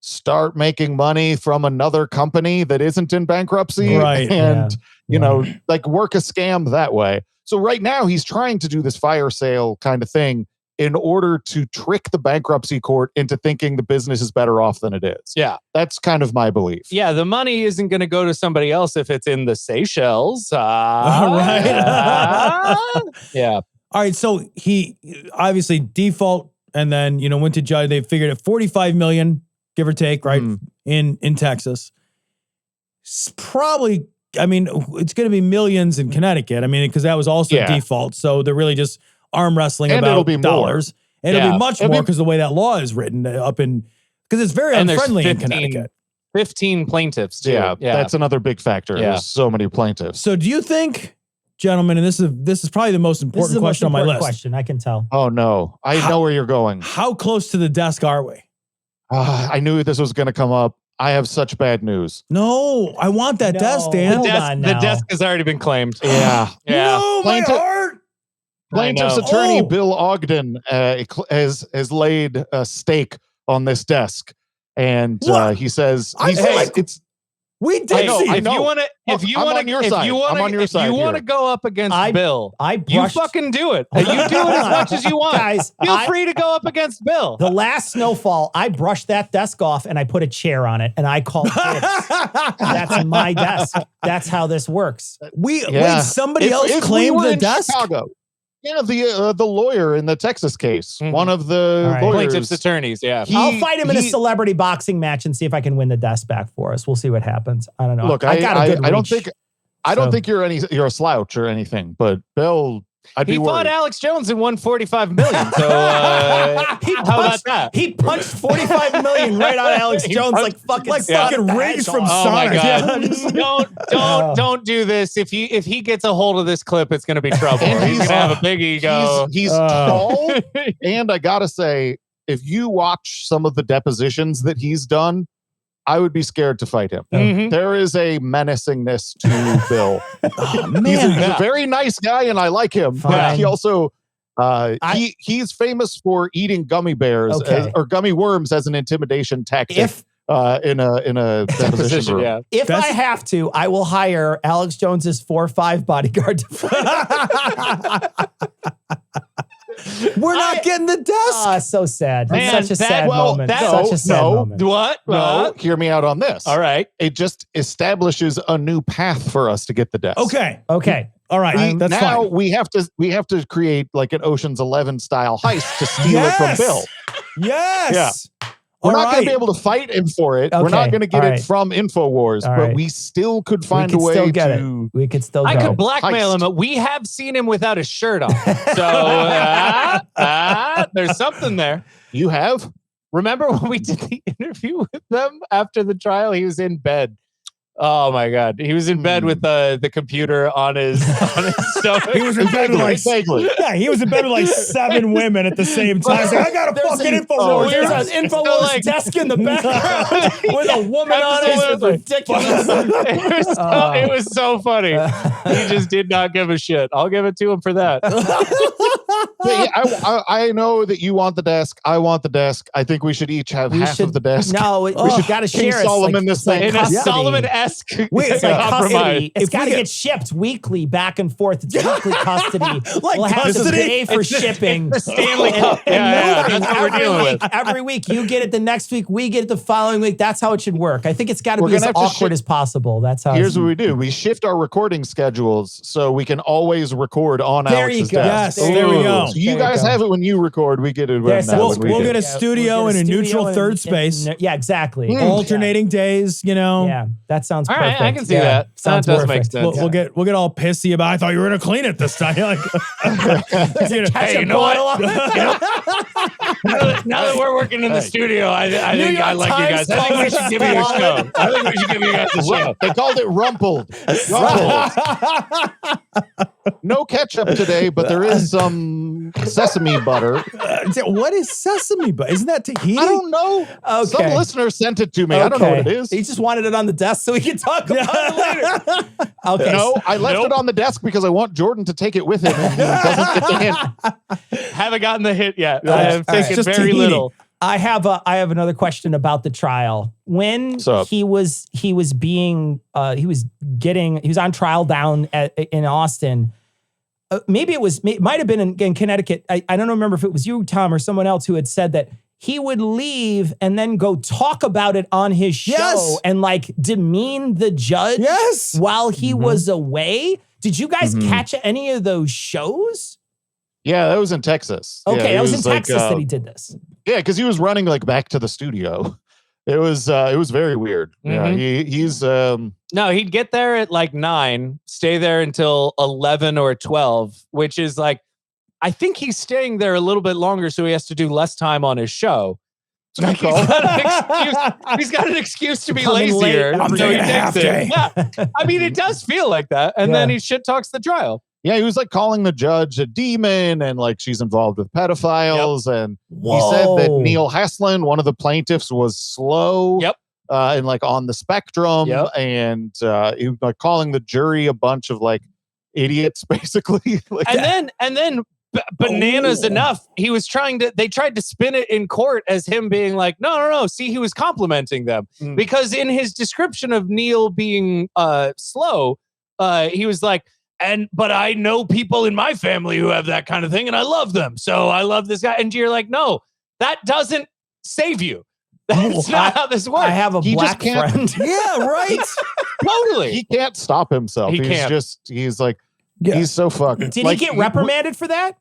F: start making money from another company that isn't in bankruptcy,
C: right?
F: And like work a scam that way. So right now he's trying to do this fire sale kind of thing in order to trick the bankruptcy court into thinking the business is better off than it is.
D: Yeah.
F: That's kind of my belief.
D: Yeah, the money isn't going to go to somebody else if it's in the Seychelles.
C: Right.
D: Yeah.
C: All right, so he obviously default and then, went to judge. They figured at 45 million, give or take, right, in Texas. It's probably, I mean, it's going to be millions in Connecticut. I mean, because that was also default. So they're really just arm wrestling
F: and
C: about
F: it'll be
C: dollars.
F: More.
C: It'll be much more because the way that law is written up in, because it's very unfriendly in Connecticut.
D: 15 plaintiffs too.
F: Yeah, that's another big factor.
D: Yeah.
F: There's so many plaintiffs.
C: So do you think, gentlemen, and this is probably the most important question on my list.
A: Question, I can tell.
F: Oh no, I know where you're going.
C: How close to the desk are we?
F: I knew this was going to come up. I have such bad news.
C: No, I want that desk, Dan.
D: The desk has already been claimed.
F: Yeah.
C: No, my heart.
F: Plaintiff's attorney Bill Ogden has laid a stake on this desk, and he says,
C: Wait,
A: We did
D: Hey,
A: see
F: I
A: it.
F: know.
D: if you want to,
F: Look,
D: if you
F: I'm
D: want
F: on your
D: to, if
F: side.
D: you want
F: I'm on your
D: to, if
F: side
D: you want to
F: here.
D: go up against Bill,
A: I
D: you
A: brushed
D: fucking do it. You do it as much as you want.
A: Guys,
D: Feel free to go up against Bill.
A: the last snowfall, I brushed that desk off and I put a chair on it and I called dibs. That's my desk. That's how this works.
G: Wait,
F: Yeah.
G: somebody
F: If
G: else
F: we
G: claimed
F: were
G: the
F: in
G: desk?
F: Chicago. Yeah, the lawyer in the Texas case,
D: Mhm.
F: one of the
A: All right.
F: lawyers.
D: Plaintiff's attorneys, yeah.
F: He-
A: I'll fight him in a
F: he-
A: celebrity boxing match and see if I can win the desk back for us. We'll see what happens. I don't know.
F: Look,
A: I got a good
F: I don't
A: reach.
F: think I don't
A: So-
F: think you're a slouch or anything, but Bill, I'd
D: He
F: be
D: fought
F: worried.
D: Alex Jones and won $45 million. So
A: He
D: how about
A: punched-
D: that?
A: He punched 45 million right on Alex
D: He
A: Jones
D: punched-
A: like
D: Yeah.
G: fucking rings from
D: Oh my
G: Sonic.
D: god!
G: Yeah, just-
D: Don't do this. If he gets a hold of this clip, it's going to be trouble.
F: And
D: He's going to have a big ego.
F: He's tall, and I gotta say, if you watch some of the depositions that he's done, I would be scared to fight him.
D: Mhm.
F: There is a menacingness to Bill.
G: Oh,
F: He's
G: man.
F: a very nice guy, and I like him. But
A: Fine.
F: he also he's famous for eating gummy bears
A: Okay.
F: or gummy worms as an intimidation tactic.
A: If
F: In a deposition
D: Position,
F: room.
D: yeah.
A: if
G: That's-
A: I have to, I will hire Alex Jones's 4'5" bodyguard to fight.
G: We're not getting the desk.
A: Ah, so sad.
D: Man,
A: It's such a
D: that-
A: sad
D: well,
A: moment.
D: that-
A: Such a sad
F: no,
A: moment.
D: What?
F: No, hear me out on this.
D: All right.
F: It just establishes a new path for us to get the desk.
G: Okay.
A: Okay.
G: All right. That's
F: now
G: fine.
F: we have to create like an Ocean's 11 style heist to steal it from Bill.
G: Yes.
F: We're
G: All
F: not going
G: right.
F: to be able to fight him for it. We're
A: Okay,
F: not going to get
A: all
F: it
A: right.
F: from InfoWars,
A: All
F: but
A: right.
F: we still could find
A: we
F: a
A: could
F: way
A: still get
F: to.
A: it. We could still
D: I
A: go.
D: could blackmail
F: Heist.
D: him. We have seen him without a shirt on. So there's something there.
F: You have?
D: Remember when we did the interview with them after the trial? He was in bed. Oh my God. He was in bed with the computer on his stomach.
G: He was in bed with like
F: Vaguely.
G: yeah, he was in bed with like 7 women at the same time. He's like, I got a fucking InfoWars.
A: There's an
D: It's
A: InfoWars
D: like-
A: desk in the background with a woman on it. It's ridiculous.
D: It was so funny. He just did not give a shit. I'll give it to him for that.
F: But yeah, I know that you want the desk. I want the desk. I think we should each have half of the desk.
A: No, we got to
F: King
A: share it.
F: Solomon this thing.
D: In a
A: custody.
D: Solomon-esque
A: Wait, it's like
D: compromise.
A: custody. It's
G: If we
A: got to
G: get-
A: get shipped weekly back and forth. It's weekly custody. We'll have to
G: custody?
A: pay for shipping.
D: The Stanley Cup. Yeah, that's what we're dealing with.
A: Every week, you get it the next week, we get it the following week. That's how it should work. I think it's got to
F: We're
A: be as
F: gonna have to
A: awkward
F: shift-
A: as possible. That's how.
F: Here's what we do. We shift our recording schedules so we can always record on
A: There
F: Alex's
A: you go.
F: desk.
G: Yes, there we go.
F: So you
A: There you
F: guys
A: go.
F: have it when you record. We get it when,
A: There's
F: when we
G: we'll
F: do.
G: get a studio
A: we'll get
G: in a
A: studio
G: neutral
A: and-
G: third
A: and-
G: space.
A: yeah, exactly.
G: Alternating days, you know.
A: Yeah, that sounds
D: All
A: perfect.
D: right, I can see
A: Yeah,
D: that.
A: Sounds
D: That does make
A: perfect.
D: sense.
G: We'll get all pissy about. I thought you were gonna clean it this time. Like, you know,
D: Hey, you know what? Now that we're working in the studio, I think I like you guys. I think we should give you a show. I think we should give you guys a show.
F: They called it rumpled. Rumpled. No ketchup today, but there is some sesame butter.
G: what is sesame butter? Isn't that tahini?
F: I don't know.
A: Okay.
F: Some listener sent it to me. I don't know what it is.
A: He just wanted it on the desk so we could talk about it later. Okay.
F: No, I left it on the desk because I want Jordan to take it with him and he doesn't get the hint.
D: Haven't gotten the hit yet. I
A: right.
D: have
A: All right.
D: taken
G: Just
D: very
G: tahini.
D: little.
A: I have another question about the trial. When
F: So-
A: he was on trial down in Austin. Maybe it might have been in Connecticut. I don't remember if it was you, Tom, or someone else who had said that he would leave and then go talk about it on his show
G: Yes.
A: and like demean the judge
G: Yes.
A: while he was away. Did you guys catch any of those shows?
F: Yeah, that was in Texas.
A: Okay,
F: Yeah,
A: that was in
F: like,
A: Texas that he did this.
F: Yeah, because he was running like back to the studio. It was very weird. Yeah, he's
D: No, he'd get there at like 9, stay there until 11 or 12, which is like, I think he's staying there a little bit longer, so he has to do less time on his show. Like, he's got an excuse to be
A: Coming late.
D: lazier.
G: I'm
D: so he
G: taking a half
D: takes it.
G: day.
D: Yeah. I mean, it does feel like that. And then he shit talks the trial.
F: yeah, he was like calling the judge a demon and like she's involved with pedophiles. And he said that
A: Whoa.
F: Neil Haslin, one of the plaintiffs, was slow.
D: Yep.
F: And like on the spectrum.
D: Yep.
F: And he was like calling the jury a bunch of like idiots, basically. Like,
D: And then bananas enough. He was they tried to spin it in court as him being like, no. See, he was complimenting them because in his description of Neil being slow, he was like, but I know people in my family who have that kind of thing and I love them. So I love this guy. And you're like, no, that doesn't save you. That's not how this works.
A: I have a black friend.
G: Yeah, right.
D: Totally.
F: He can't stop himself. He's like, he's so fucked.
A: Did he get reprimanded for that?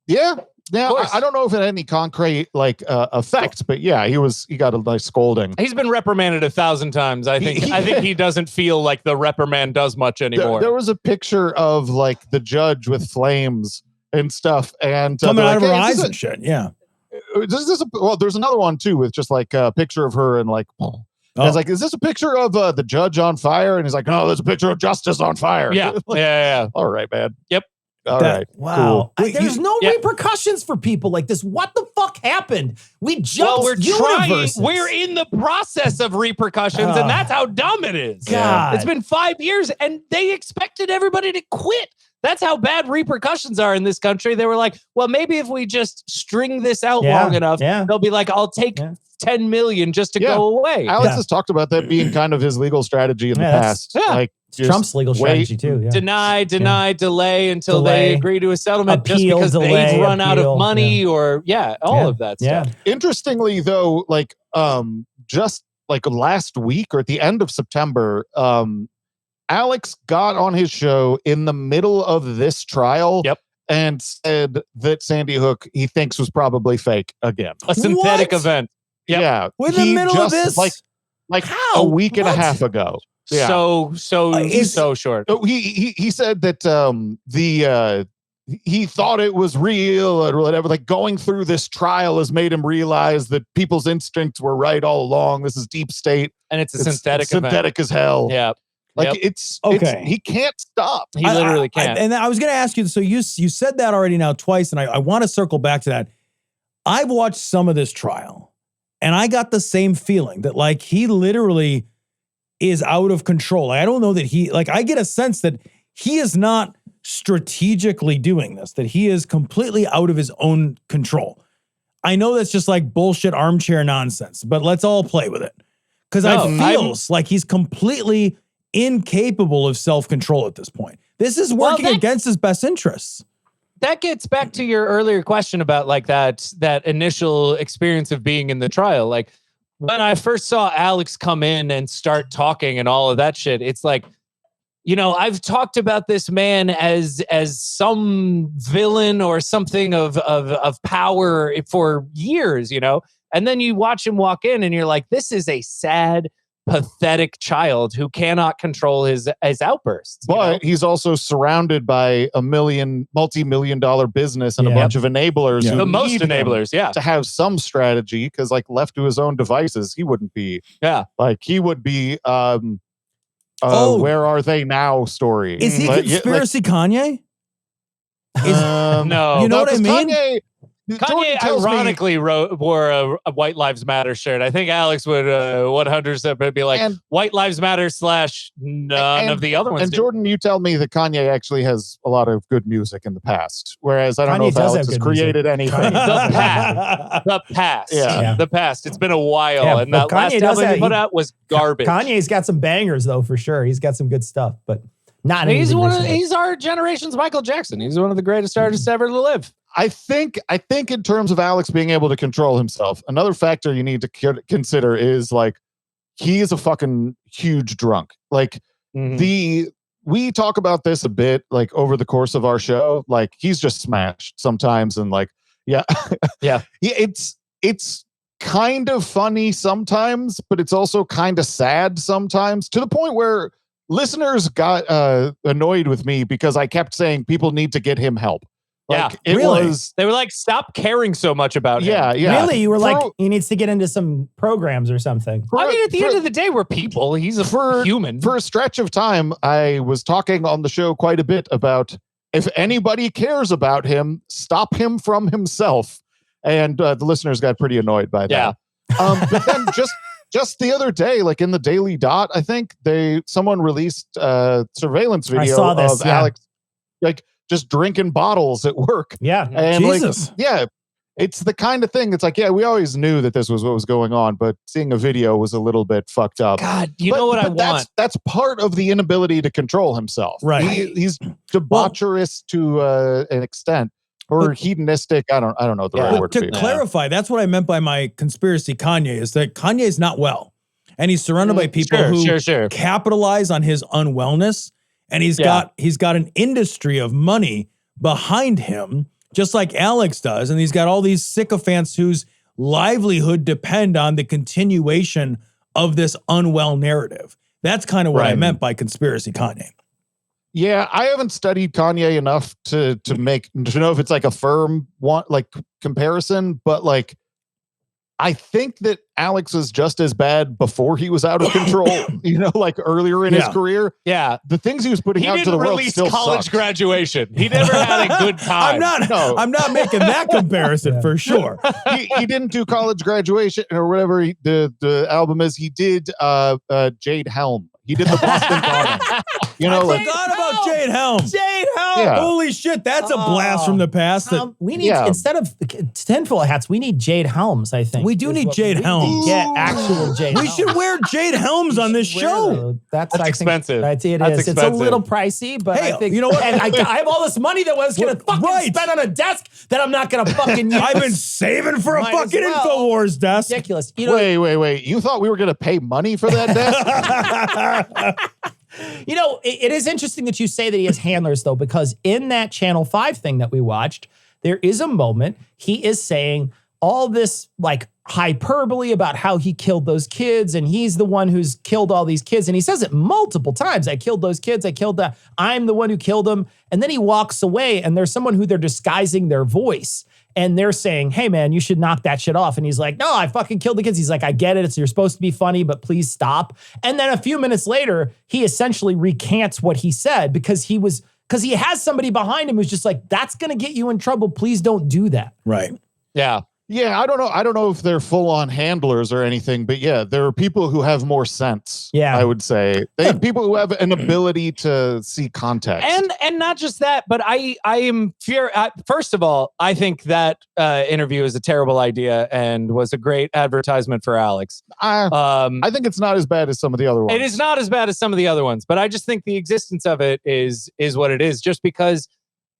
F: Yeah. Yeah. I don't know if it had any concrete effect, but yeah, he got a nice scolding.
D: He's been reprimanded 1,000 times. I think he doesn't feel like the reprimand does much anymore.
F: There was a picture of like the judge with flames and stuff and
G: coming out of her eyes and shit. Yeah.
F: There's another one too with just like a picture of her and like, I was like, is this a picture of the judge on fire? And he's like, no, there's a picture of justice on fire.
D: Yeah. Yeah.
F: All right, man.
D: Yep.
F: All right.
A: Wow.
F: Cool.
A: There's no repercussions for people like this. What the fuck happened? We jumped universes.
D: We're in the process of repercussions, and that's how dumb it is.
A: God.
D: It's been 5 years, and they expected everybody to quit. That's how bad repercussions are in this country. They were like, well, maybe if we just string this out long enough, they'll be like, I'll take 10 million just to go away.
F: Alex has talked about that being kind of his legal strategy in the past. Like
A: Trump's legal strategy too. Yeah.
D: Deny, delay until they agree to a settlement
A: appeal,
D: just because they've run out of money or all of that stuff.
F: Interestingly, though, like just like last week or at the end of September, Alex got on his show in the middle of this trial and said that Sandy Hook he thinks was probably fake again.
D: A synthetic event.
F: Yep. Yeah.
G: We're in the middle of this?
F: Like a week and a half ago. Yeah.
D: So short.
F: He said that he thought it was real or whatever. Like going through this trial has made him realize that people's instincts were right all along. This is deep state.
D: And it's synthetic
F: synthetic as hell.
D: Yeah.
F: Like it's he can't stop.
D: He literally can't.
G: And I was going to ask you, so you said that already now twice, and I want to circle back to that. I've watched some of this trial, and I got the same feeling that like he literally is out of control. I don't know that I get a sense that he is not strategically doing this, that he is completely out of his own control. I know that's just like bullshit armchair nonsense, but let's all play with it. Because it feels like he's completely incapable of self-control at this point. This is working against his best interests.
D: That gets back to your earlier question about like that initial experience of being in the trial. Like when I first saw Alex come in and start talking and all of that shit, it's like, you know, I've talked about this man as some villain or something of power for years, you know, and then you watch him walk in and you're like, this is a sad, pathetic child who cannot control his outbursts.
F: But he's also surrounded by a multi-million-dollar business and a bunch of enablers.
D: The most enablers,
F: to have some strategy, because like left to his own devices, he wouldn't be. Yeah. Like he would be where are they now story.
G: Is he conspiracy Kanye?
D: No.
G: You know what I mean?
D: Kanye ironically wore a White Lives Matter shirt. I think Alex would 100% be like, White Lives Matter / none of the other ones.
F: And Jordan, you tell me that Kanye actually has a lot of good music in the past, whereas I don't know if Alex has created anything.
D: The past. Yeah. The past. It's been a while, and that last album he put out was garbage.
A: Kanye's got some bangers, though, for sure. He's got some good stuff, but not
D: he's our generation's Michael Jackson. He's one of the greatest artists ever to live.
F: I think in terms of Alex being able to control himself, another factor you need to consider is like he is a fucking huge drunk. Like we talk about this a bit like over the course of our show. Like he's just smashed sometimes, and like it's kind of funny sometimes, but it's also kind of sad sometimes, to the point where listeners got annoyed with me because I kept saying people need to get him help. Like,
D: they were like, stop caring so much about him.
F: Yeah.
A: Really? You were like, he needs to get into some programs or something.
D: I mean, at the end of the day, we're people. He's a human.
F: For a stretch of time, I was talking on the show quite a bit about if anybody cares about him, stop him from himself. And the listeners got pretty annoyed by that. Yeah. But then just the other day, like in the Daily Dot, I think someone released a surveillance video of Alex. Like just drinking bottles at work.
A: Yeah.
F: And
G: Jesus.
F: like, yeah, it's the kind of thing that's like, yeah, we always knew that this was what was going on, but seeing a video was a little bit fucked up.
D: God, know what I want?
F: That's part of the inability to control himself.
G: Right.
F: He's debaucherous to an extent, or hedonistic. I don't know the right word.
G: To clarify, that's what I meant by my conspiracy Kanye, is that Kanye is not well. And he's surrounded by people who capitalize on his unwellness. And he's got an industry of money behind him, just like Alex does. And he's got all these sycophants whose livelihood depend on the continuation of this unwell narrative. That's kind of what I meant by conspiracy Kanye.
F: Yeah, I haven't studied Kanye enough to know if it's like a firm comparison, but like I think that Alex was just as bad before he was out of control, like earlier in his career.
D: Yeah.
F: The things he was putting out to the world still
D: college
F: sucked.
D: Graduation. He never had a good time.
G: I'm not making that comparison for sure.
F: He didn't do college graduation or whatever the album is. He did Jade Helm. He did the Boston Bombing.
G: I forgot about Jade Helm.
A: Jade Helm.
F: Yeah.
G: Holy shit, that's a blast from the past.
A: We need, instead of tinfoil hats, we need Jade Helms, I think.
G: We do need Jade Helms.
A: Yeah, actual Jade
G: We
A: Helms.
G: should wear Jade Helms on this show.
A: That's
D: expensive.
A: That's
D: Expensive.
A: It's a little pricey, but
G: Hey,
A: I think,
G: you know what?
A: And I have all this money that I was going to fucking spend on a desk that I'm not going to fucking use.
G: I've been saving for a
A: Might as
G: fucking
A: well.
G: InfoWars desk.
A: Ridiculous.
F: Wait. You thought we were going to pay money for that desk?
A: It is interesting that you say that he has handlers, though, because in that Channel 5 thing that we watched, there is a moment he is saying all this like hyperbole about how he killed those kids and he's the one who's killed all these kids. And he says it multiple times. I killed those kids. I'm the one who killed them. And then he walks away and there's someone who they're disguising their voice. And they're saying, hey, man, you should knock that shit off. And he's like, no, I fucking killed the kids. He's like, I get it. You're supposed to be funny, but please stop. And then a few minutes later, he essentially recants what he said because he has somebody behind him who's just like, that's going to get you in trouble. Please don't do that.
G: Right.
D: Yeah.
F: Yeah, I don't know. I don't know if they're full-on handlers or anything, but yeah, there are people who have more sense.
A: Yeah,
F: I would say people who have an ability to see context,
D: and not just that, but I am fear. First of all, I think that interview is a terrible idea and was a great advertisement for Alex.
F: I think it's not as bad as some of the other ones.
D: It is not as bad as some of the other ones, but I just think the existence of it is what it is. Just because,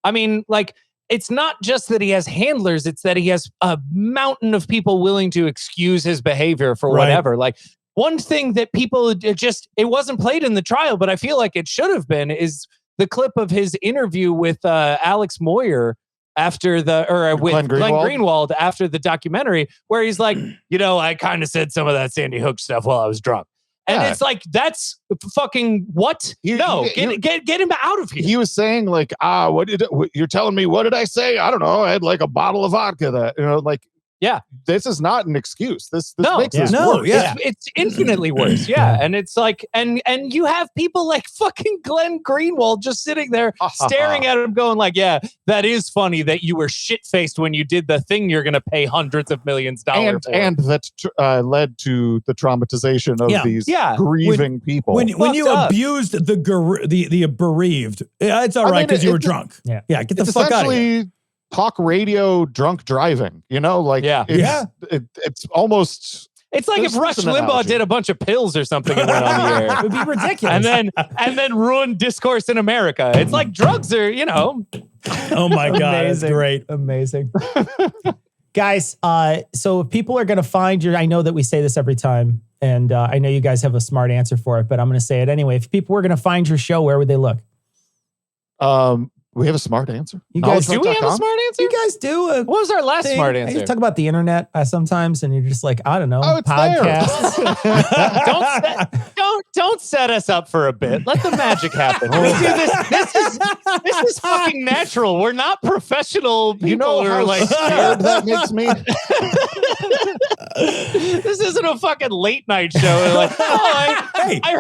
D: I mean, like. It's not just that he has handlers, it's that he has a mountain of people willing to excuse his behavior for whatever. Like one thing that people it wasn't played in the trial, but I feel like it should have been, is the clip of his interview with Alex Moyer after Glenn Greenwald after the documentary, where he's like, I kind of said some of that Sandy Hook stuff while I was drunk. And it's like, that's fucking what? Get him out of here.
F: He was saying like, you're telling me, what did I say? I don't know. I had like a bottle of vodka that,
D: yeah,
F: this is not an excuse. This makes this worse.
G: Yeah.
D: It's infinitely worse. Yeah. And it's like, and you have people like fucking Glenn Greenwald just sitting there staring at him going like, yeah, that is funny that you were shit-faced when you did the thing you're going to pay hundreds of millions of dollars for.
F: And that led to the traumatization of these grieving people.
G: When you abused the bereaved, it's all right because you were drunk.
A: Yeah.
G: Get the fuck out of here.
F: Talk radio drunk driving, it's almost.
D: It's like if Rush Limbaugh did a bunch of pills or something and went on the air.
A: It would be ridiculous.
D: And then ruined discourse in America. It's like drugs are,
G: Oh my God, that's great.
A: Amazing. Guys, so if people are going to find I know that we say this every time, and I know you guys have a smart answer for it, but I'm going to say it anyway. If people were going to find your show, where would they look?
F: We have a smart answer.
D: You guys, do we have a smart answer?
A: You guys do.
D: What was our last smart answer?
A: You talk about the internet sometimes, and you're just like, I don't know,
F: it's
A: podcasts.
D: Don't set us up for a bit. Let the magic happen. We do this. This is fucking natural. We're not professional people.
F: You know how
D: like
F: scared that makes me.
D: This isn't a fucking late night show. Like, I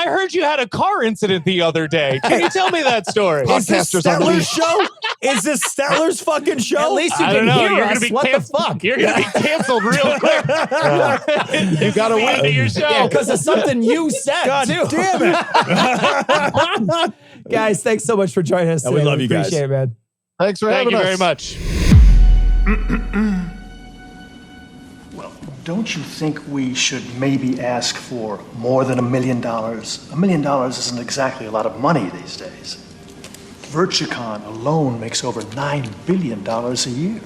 D: heard you had a car incident the other day. Can you tell me that story?
G: Is this Statler's show? Is this Statler's fucking show?
A: At least you
D: I
A: can
D: don't know.
A: hear
D: You're
A: us.
D: gonna be
A: What the fuck?
D: You're gonna be canceled real quick.
F: You got to wait.
D: Your show.
A: Yeah, because of something you dead,
G: God
A: too.
G: damn it.
A: Guys, thanks so much for joining us.
G: Yeah, we
A: today.
G: love you guys.
A: Appreciate it, man.
F: Thanks for
D: Thank
F: having
D: you
F: us.
D: very much.
H: Well, don't you think we should maybe ask for more than $1 million? $1 million isn't exactly a lot of money these days. Virtucon alone makes over $9 billion a year.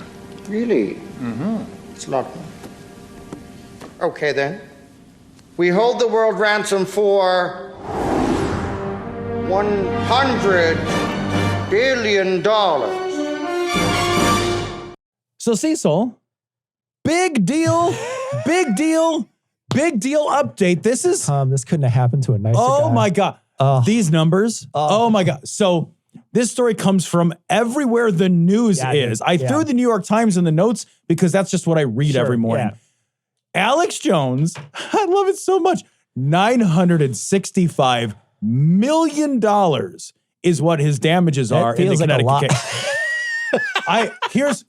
I: Really? Mm-hmm. It's a lot. Okay, then. We hold the world ransom for $100 billion.
G: So Cecil, big deal update. This is,
A: This couldn't have happened to a nicer guy.
G: oh my God.
A: Oh.
G: These numbers, oh my God. So this story comes from everywhere the news is. I threw the New York Times in the notes because that's just what I read every morning.
A: Yeah.
G: Alex Jones, I love it so much. $965 million is what his damages are in the
A: feels like a
G: Connecticut
A: lot.
G: case.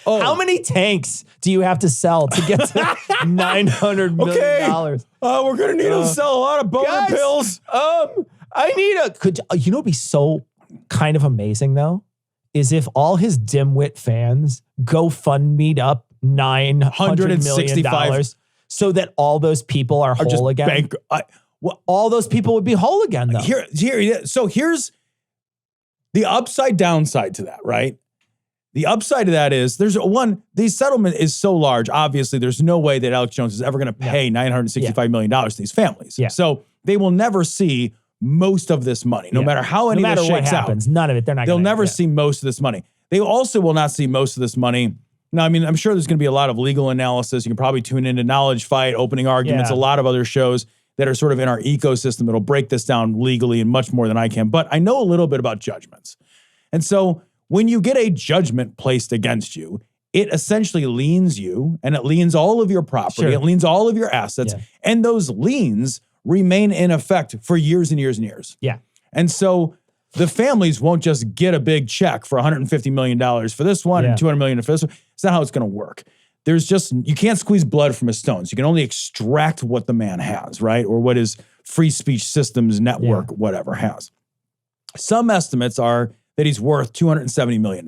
A: How many tanks do you have to sell to get to $900 million?
G: We're gonna need to sell a lot of boner
A: Guys,
G: pills.
A: I need you know what'd be so kind of amazing though? Is if all his dimwit fans GoFundMe'd up $900 million so that all those people are whole again. All those people would be whole again though.
G: So here's the upside downside to that, right? The upside of that is the settlement is so large. Obviously, there's no way that Alex Jones is ever going to pay $965 million to these families.
A: Yeah.
G: So they will never see most of this money, no matter how any of this shakes
A: what happens,
G: out.
A: none of it.
G: They'll never see most of this money. They also will not see most of this money. Now, I mean, I'm sure there's going to be a lot of legal analysis. You can probably tune into Knowledge Fight, Opening Arguments, a lot of other shows that are sort of in our ecosystem that'll break this down legally and much more than I can. But I know a little bit about judgments. And so when you get a judgment placed against you, it essentially liens you and it liens all of your property. It liens all of your assets. And those liens remain in effect for years and years and years.
A: Yeah.
G: And so the families won't just get a big check for $150 million for this one and $200 million for this one. It's not how it's going to work. You can't squeeze blood from a stone. So you can only extract what the man has, right? Or what his free speech systems network, whatever, has. Some estimates are that he's worth $270 million,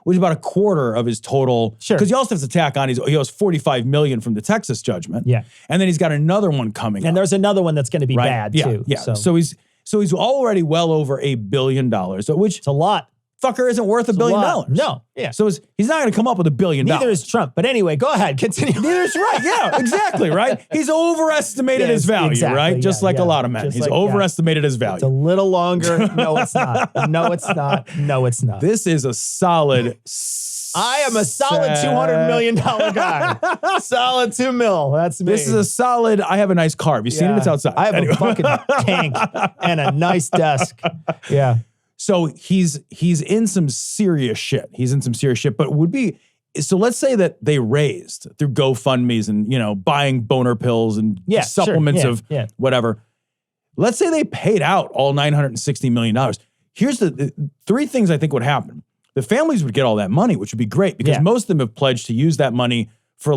G: which is about a quarter of his total.
A: Sure.
G: Because he also has to tack on, he owes $45 million from the Texas judgment.
A: Yeah.
G: And then he's got another one coming
A: And
G: up.
A: there's another one that's going to be bad too.
G: Yeah. So he's already well over $1 billion, which
A: it's a lot.
G: Fucker isn't worth $1 billion.
A: No. Yeah.
G: So he's not going to come up with $1 billion.
A: Neither is Trump. But anyway, go ahead. Continue.
G: Neither is right. Yeah, exactly. Right. He's overestimated his value, right? Just like a lot of men. He's overestimated his value.
A: It's a little longer. No, it's not. No, it's not. No, it's not.
G: This is a solid.
A: I am a solid $200 million guy. Solid 2 mil. That's me.
G: This is a solid. I have a nice car. Have you seen it? It's outside.
A: I have a fucking tank and a nice desk. Yeah.
G: So he's in some serious shit. But so let's say that they raised through GoFundMe's and, buying boner pills and supplements of whatever. Let's say they paid out all $960 million. Here's the three things I think would happen. The families would get all that money, which would be great because most of them have pledged to use that money for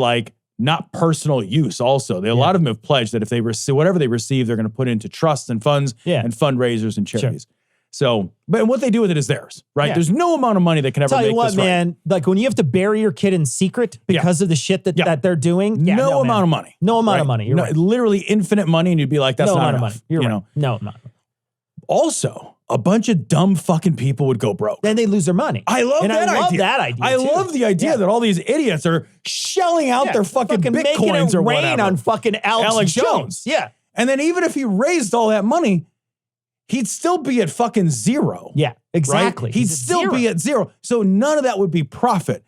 G: not personal use also. A lot of them have pledged that if they receive whatever they receive, they're going to put into trusts and funds and fundraisers and charities. Sure. So, but what they do with it is theirs, right? There's no amount of money that can ever make this right.
A: Man, like when you have to bury your kid in secret because of the shit that they're doing,
G: no amount of money.
A: No amount of money. You're right.
G: Literally infinite money, and you'd be like, that's
A: no
G: not
A: amount
G: enough.
A: Of money. You're right. No, not.
G: Also, a bunch of dumb fucking people would go broke.
A: Then they lose their money.
G: I love that idea. I love the idea that all these idiots are shelling out their fucking bitcoins or whatever.
A: Rain on fucking Alex Jones. Yeah.
G: And then even if he raised all that money, he'd still be at fucking zero.
A: Yeah, exactly.
G: Right? He'd still be at zero. So none of that would be profit.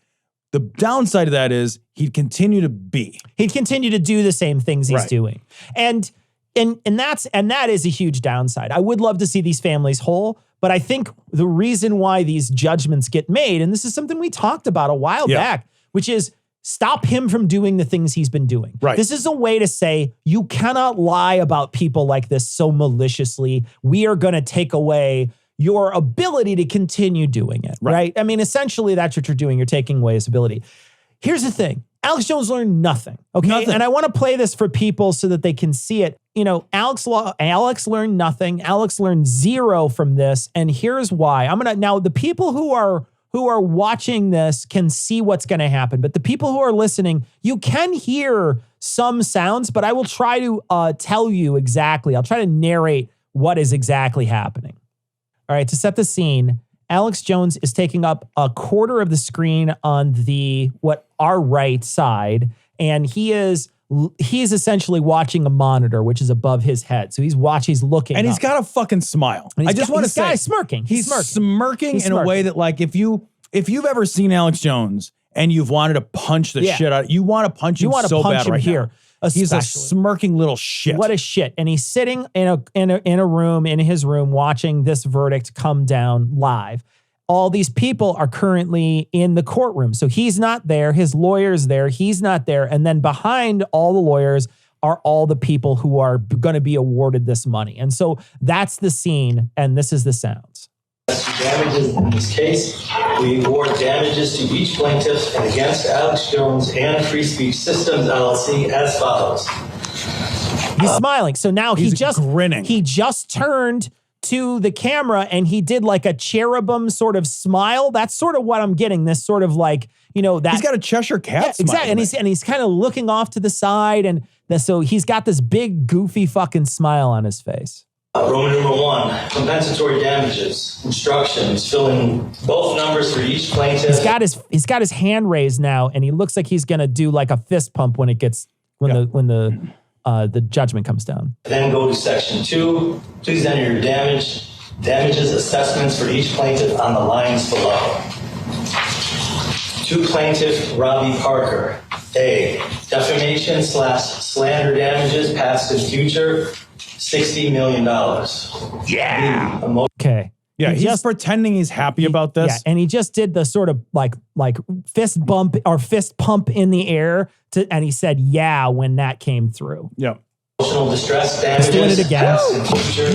G: The downside of that is he'd continue to
A: do the same things he's doing. And that is a huge downside. I would love to see these families whole, but I think the reason why these judgments get made, and this is something we talked about a while back, which is stop him from doing the things he's been doing.
G: Right.
A: This is a way to say, you cannot lie about people like this so maliciously. We are going to take away your ability to continue doing it, right? I mean, essentially, that's what you're doing. You're taking away his ability. Here's the thing. Alex Jones learned nothing. Okay.
G: Nothing.
A: And I want to play this for people so that they can see it. You know, Alex learned nothing. Alex learned zero from this. And here's why. Now the people who are watching this can see what's going to happen. But the people who are listening, you can hear some sounds, but I will try to tell you exactly. I'll try to narrate what is exactly happening. All right. To set the scene, Alex Jones is taking up a quarter of the screen on our right side, and he's essentially watching a monitor, which is above his head. So he's looking,
G: and
A: up.
G: he's got a fucking smile. I just want to say,
A: he's smirking.
G: He's smirking in a way that, like, if you've ever seen Alex Jones and you've wanted to punch the shit out, you want to punch him so bad right
A: here.
G: now. He's a smirking little shit.
A: What a shit. And he's sitting in a room, in his room, watching this verdict come down live. All these people are currently in the courtroom. So he's not there. His lawyer's there. He's not there. And then behind all the lawyers are all the people who are going to be awarded this money. And so that's the scene. And this is the sounds.
J: Damages in this case, we award damages to each plaintiff and against Alex Jones and Free Speech Systems LLC as follows.
A: He's smiling. So now
G: he's just grinning.
A: He just turned to the camera and he did like a cherubim sort of smile. That's sort of what I'm getting. This sort of like, that
G: he's got a Cheshire cat smile.
A: Exactly. And he's kind of looking off to the side, and so he's got this big goofy fucking smile on his face.
J: Roman numeral 1, compensatory damages, instructions, fill in both numbers for each plaintiff.
A: He's got his hand raised now, and he looks like he's gonna do like a fist pump when the judgment comes down.
J: Then go to section 2. Please enter your damages assessments for each plaintiff on the lines below. To plaintiff Robbie Parker, A, defamation/slander damages past and future, $60 million.
A: Yeah. Okay.
G: Yeah, he's pretending he's happy about this.
A: Yeah, and he just did the sort of like fist bump or fist pump in the air and he said, yeah, when that came through.
G: Yeah.
J: Emotional distress damages.
A: He's doing it again.
J: Past and future,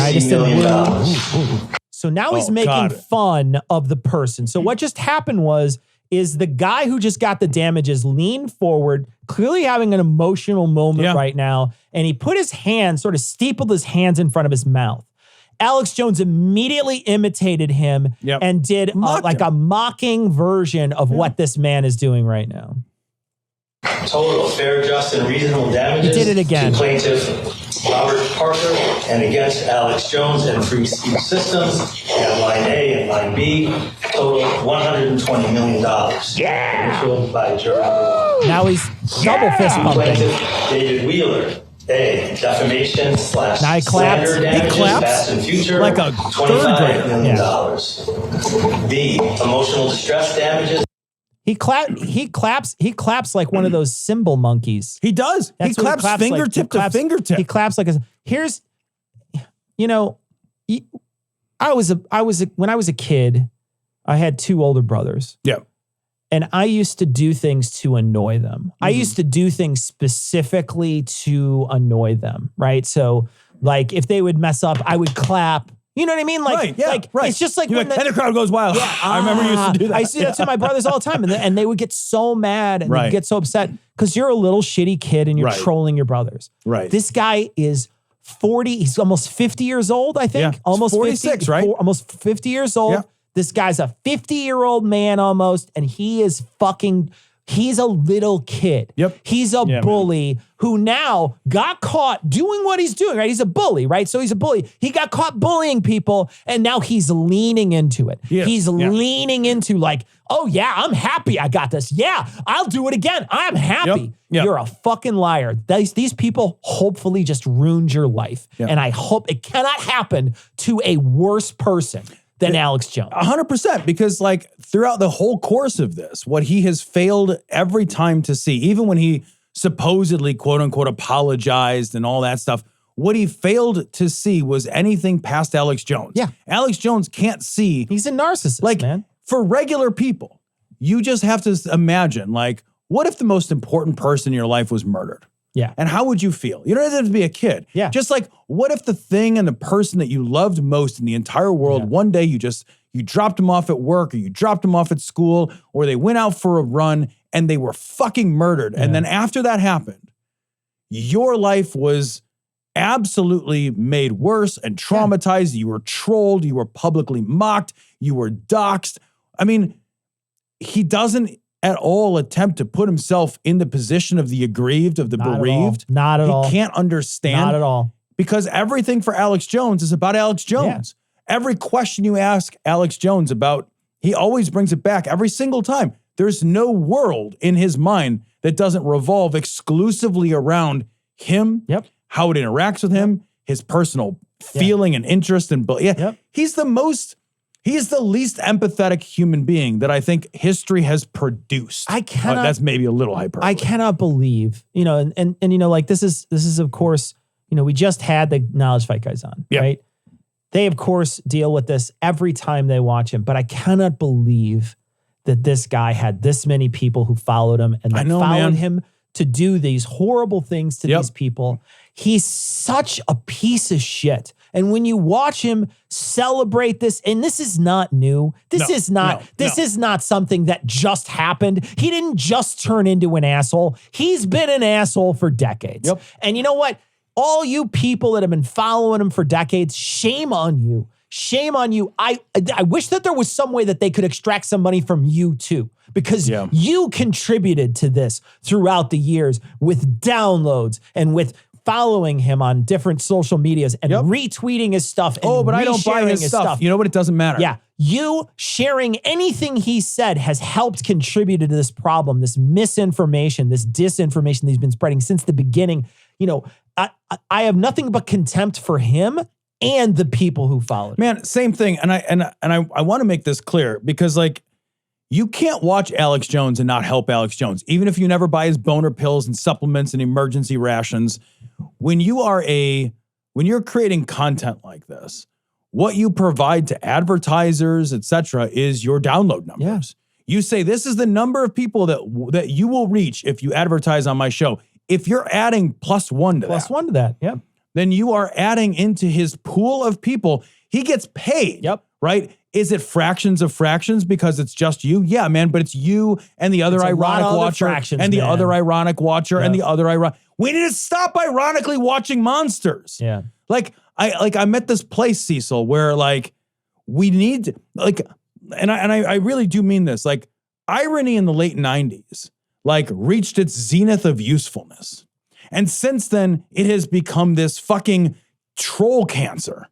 J: $60 million.
A: So now he's making fun of the person. So what just happened is the guy who just got the damages leaned forward, clearly having an emotional moment right now, and he put his hand, sort of steepled his hands in front of his mouth. Alex Jones immediately imitated him and did a mocking version of what this man is doing right now.
J: Total fair, just, and reasonable damages.
A: He did it again.
J: To plaintiff Robert Parker and against Alex Jones and Free Speech Systems at line A and line B. Total $120 million. Yeah. Controlled by jury.
A: Now he's double fist pumping.
J: Plaintiff David Wheeler. A, defamation/slander damages
A: he claps
J: past and future,
G: like a
J: $25 million. B, emotional distress damages.
A: He claps like one of those cymbal monkeys.
G: He does. He claps fingertip to fingertip.
A: He claps like when I was a kid, I had two older brothers.
G: Yeah.
A: And I used to do things to annoy them. I used to do things specifically to annoy them, right? So, like, if they would mess up, I would clap. You know what I mean? Like,
G: right.
A: It's just like
G: and the crowd goes wild. Yeah, I remember you used to do that.
A: I used to do that to my brothers all the time, and they would get so mad and they'd get so upset because you're a little shitty kid and you're trolling your brothers.
G: Right.
A: This guy is 40. He's almost 50 years old, I think.
G: Yeah.
A: Almost
G: 46,
A: 50,
G: right?
A: Almost 50 years old.
G: Yeah.
A: This guy's a 50-year-old man almost, and he's a little kid.
G: Yep.
A: He's a bully who now got caught doing what he's doing, right? He's a bully, right? So he's a bully. He got caught bullying people, and now he's leaning into it. He's leaning into like, oh yeah, I'm happy I got this. Yeah, I'll do it again. I'm happy.
G: Yep.
A: You're a fucking liar. These people hopefully just ruined your life.
G: Yep.
A: And I hope it cannot happen to a worse person than Alex Jones.
G: 100%, because like throughout the whole course of this, what he has failed every time to see, even when he supposedly quote unquote apologized and all that stuff, what he failed to see was anything past Alex Jones.
A: Yeah.
G: Alex Jones can't see.
A: He's a narcissist, man.
G: For regular people, you just have to imagine, like, what if the most important person in your life was murdered?
A: Yeah.
G: And how would you feel? You don't have to be a kid.
A: Yeah.
G: Just like, what if the thing and the person that you loved most in the entire world, one day you you dropped them off at work, or you dropped them off at school, or they went out for a run and they were fucking murdered. And then after that happened, your life was absolutely made worse and traumatized. You were trolled. You were publicly mocked. You were doxxed. I mean, he doesn't at all attempt to put himself in the position of the aggrieved, of the bereaved.
A: Not at all.
G: He can't understand.
A: Not at all.
G: Because everything for Alex Jones is about Alex Jones. Every question you ask Alex Jones about, he always brings it back every single time. There's no world in his mind that doesn't revolve exclusively around him, how it interacts with him, his personal feeling and interest. And he's the least empathetic human being that I think history has produced.
A: I cannot.
G: That's maybe a little hyperbole.
A: I cannot believe, and like this is of course, we just had the Knowledge Fight guys on, right? They of course deal with this every time they watch him, but I cannot believe that this guy had this many people who followed him and that followed him to do these horrible things to these people. He's such a piece of shit. And when you watch him celebrate this, and this is not new. This is not something that just happened. He didn't just turn into an asshole. He's been an asshole for decades. And you know what? All you people that have been following him for decades, shame on you. Shame on you. I wish that there was some way that they could extract some money from you too, because you contributed to this throughout the years with downloads and with following him on different social medias and retweeting his stuff. And
G: but I don't buy his stuff. You know what? It doesn't matter.
A: Yeah. You sharing anything he said has helped contribute to this problem, this misinformation, this disinformation that he's been spreading since the beginning. I have nothing but contempt for him and the people who followed.
G: Man, same thing. And I want to make this clear because you can't watch Alex Jones and not help Alex Jones, even if you never buy his boner pills and supplements and emergency rations. When you're creating content like this, what you provide to advertisers, etc., is your download numbers. You say, this is the number of people that you will reach if you advertise on my show. If you're adding plus one to that, then you are adding into his pool of people. He gets paid, right? Is it fractions of fractions because it's just you? Yeah, man, but it's you and the other ironic watcher and the other ironic watcher and the other ironic. We need to stop ironically watching monsters.
A: Yeah.
G: I'm at this place, Cecil, where we need I really do mean this. Irony in the late 90s reached its zenith of usefulness. And since then, it has become this fucking troll cancer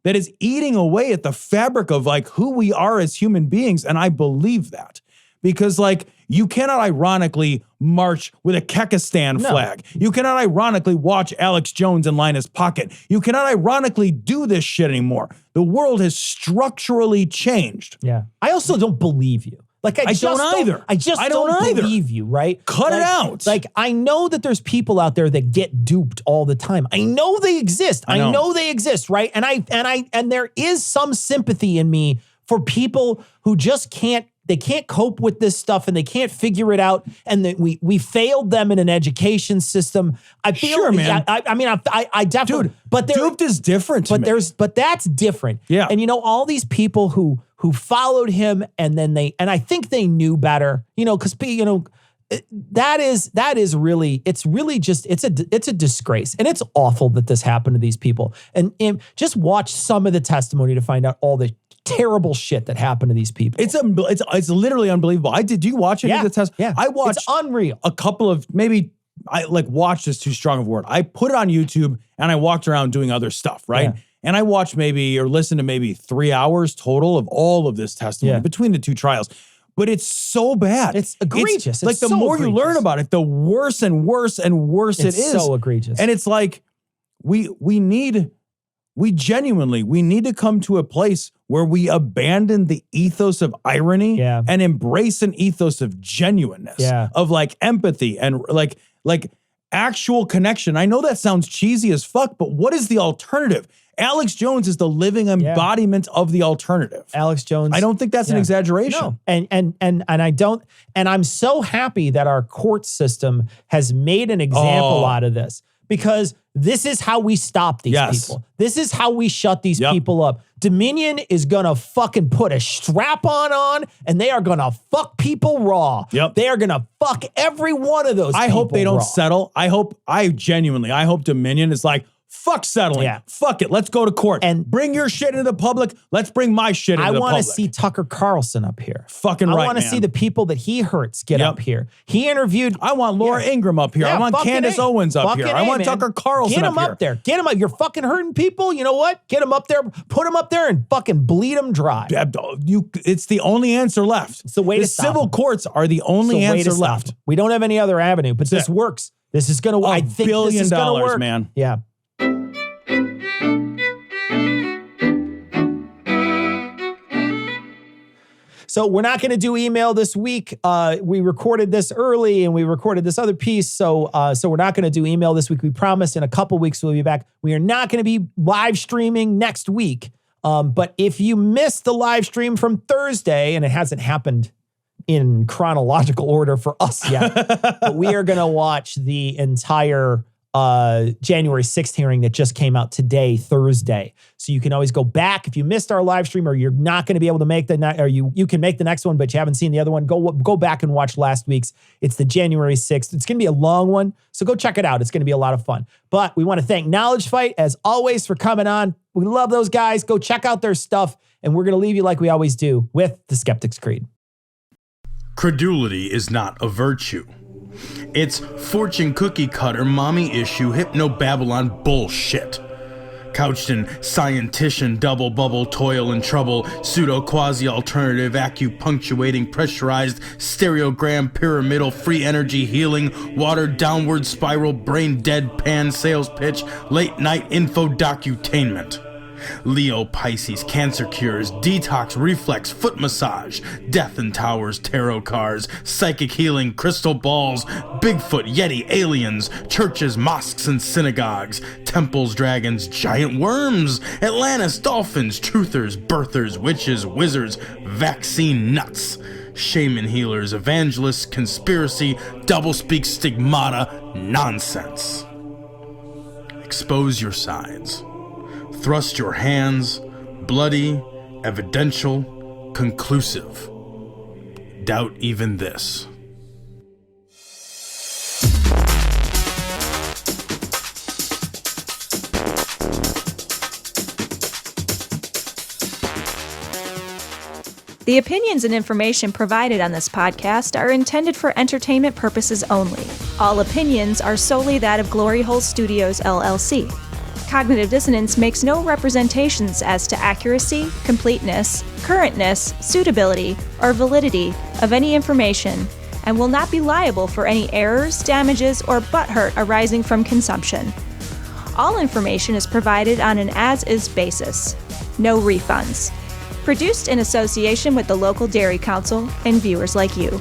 G: that is eating away at the fabric of who we are as human beings. And I believe that because you cannot ironically march with a Kekistan flag. You cannot ironically watch Alex Jones and line his pocket. You cannot ironically do this shit anymore. The world has structurally changed.
A: Yeah. I also don't believe you. I don't either. I don't believe you, right?
G: Cut it out.
A: I know that there's people out there that get duped all the time. I know they exist. I know they exist, right? And there is some sympathy in me for people who just can't cope with this stuff and they can't figure it out. And that we failed them in an education system. I feel,
G: sure, man.
A: I definitely,
G: dude, but duped is different.
A: But that's different.
G: Yeah.
A: And all these people who followed him and then I think they knew better, because that is really, it's really just, it's a disgrace. And it's awful that this happened to these people. And just watch some of the testimony to find out all the terrible shit that happened to these people.
G: It's literally unbelievable. Do you watch any of the tests?
A: Yeah.
G: I watched
A: it's unreal.
G: A couple of watched is too strong of a word. I put it on YouTube and I walked around doing other stuff, right? Yeah. And I watched listened to maybe 3 hours total of all of this testimony between the two trials. But it's so bad.
A: It's egregious.
G: The
A: so
G: more
A: egregious.
G: You learn about it, the worse and worse and worse it is.
A: It's so egregious.
G: And it's we need to come to a place where we abandon the ethos of irony and embrace an ethos of genuineness, of empathy and actual connection. I know that sounds cheesy as fuck, but what is the alternative? Alex Jones is the living embodiment of the alternative.
A: Alex Jones.
G: I don't think that's an exaggeration.
A: No. And I don't, and I'm so happy that our court system has made an example out of this. because this is how we stop these people. This is how we shut these people up. Dominion is going to fucking put a strap on and they are going to fuck people raw. They are going to fuck every one of those
G: I
A: people
G: hope they don't
A: raw.
G: settle. I hope Dominion is like, fuck settling. Fuck it. Let's go to court. And bring your shit into the public. Let's bring my shit into the public.
A: I want to see Tucker Carlson up here.
G: Fucking right,
A: I want to see the people that he hurts get up here. He interviewed.
G: I want Laura Ingraham up here. I want Candace Owens up here. I want Tucker Carlson
A: Get him
G: up
A: up there. Get him up. You're fucking hurting people. You know what? Get him up there. Put him up there and fucking bleed him dry.
G: It's the only answer left.
A: It's the way to stop
G: civil
A: him.
G: courts are the only answer left.
A: We don't have any other avenue, but this works. This is going to. I think this is going to work,
G: man.
A: Yeah. So we're not going to do email this week. We recorded this early and we recorded this other piece. So we're not going to do email this week. We promise in a couple weeks we'll be back. We are not going to be live streaming next week. But if you missed the live stream from Thursday, and it hasn't happened in chronological order for us yet, but we are going to watch the entire January 6th hearing that just came out today, Thursday. So you can always go back if you missed our live stream, or you're not going to be able to make or you can make the next one, but you haven't seen the other one. Go back and watch last week's. It's the January 6th. It's going to be a long one, so go check it out. It's going to be a lot of fun. But we want to thank Knowledge Fight as always for coming on. We love those guys. Go check out their stuff, and we're going to leave you like we always do with the Skeptic's Creed.
K: Credulity is not a virtue. It's fortune cookie cutter, mommy issue, hypno Babylon bullshit. Couched in scientician, double bubble, toil and trouble, pseudo quasi alternative, acupunctuating, pressurized, stereogram, pyramidal, free energy healing, water downward spiral, brain deadpan, sales pitch, late night info docutainment. Leo, Pisces, cancer cures, detox, reflex, foot massage, death and towers, tarot cards, psychic healing, crystal balls, Bigfoot, Yeti, aliens, churches, mosques and synagogues, temples, dragons, giant worms, Atlantis, dolphins, truthers, birthers, witches, wizards, vaccine nuts, shaman healers, evangelists, conspiracy, doublespeak, stigmata, nonsense. Expose your sides. Thrust your hands, bloody, evidential, conclusive. Doubt even this.
B: The opinions and information provided on this podcast are intended for entertainment purposes only. All opinions are solely that of Glory Hole Studios, LLC. Cognitive Dissonance makes no representations as to accuracy, completeness, currentness, suitability, or validity of any information, and will not be liable for any errors, damages, or butthurt arising from consumption. All information is provided on an as-is basis. No refunds. Produced in association with the local Dairy Council and viewers like you.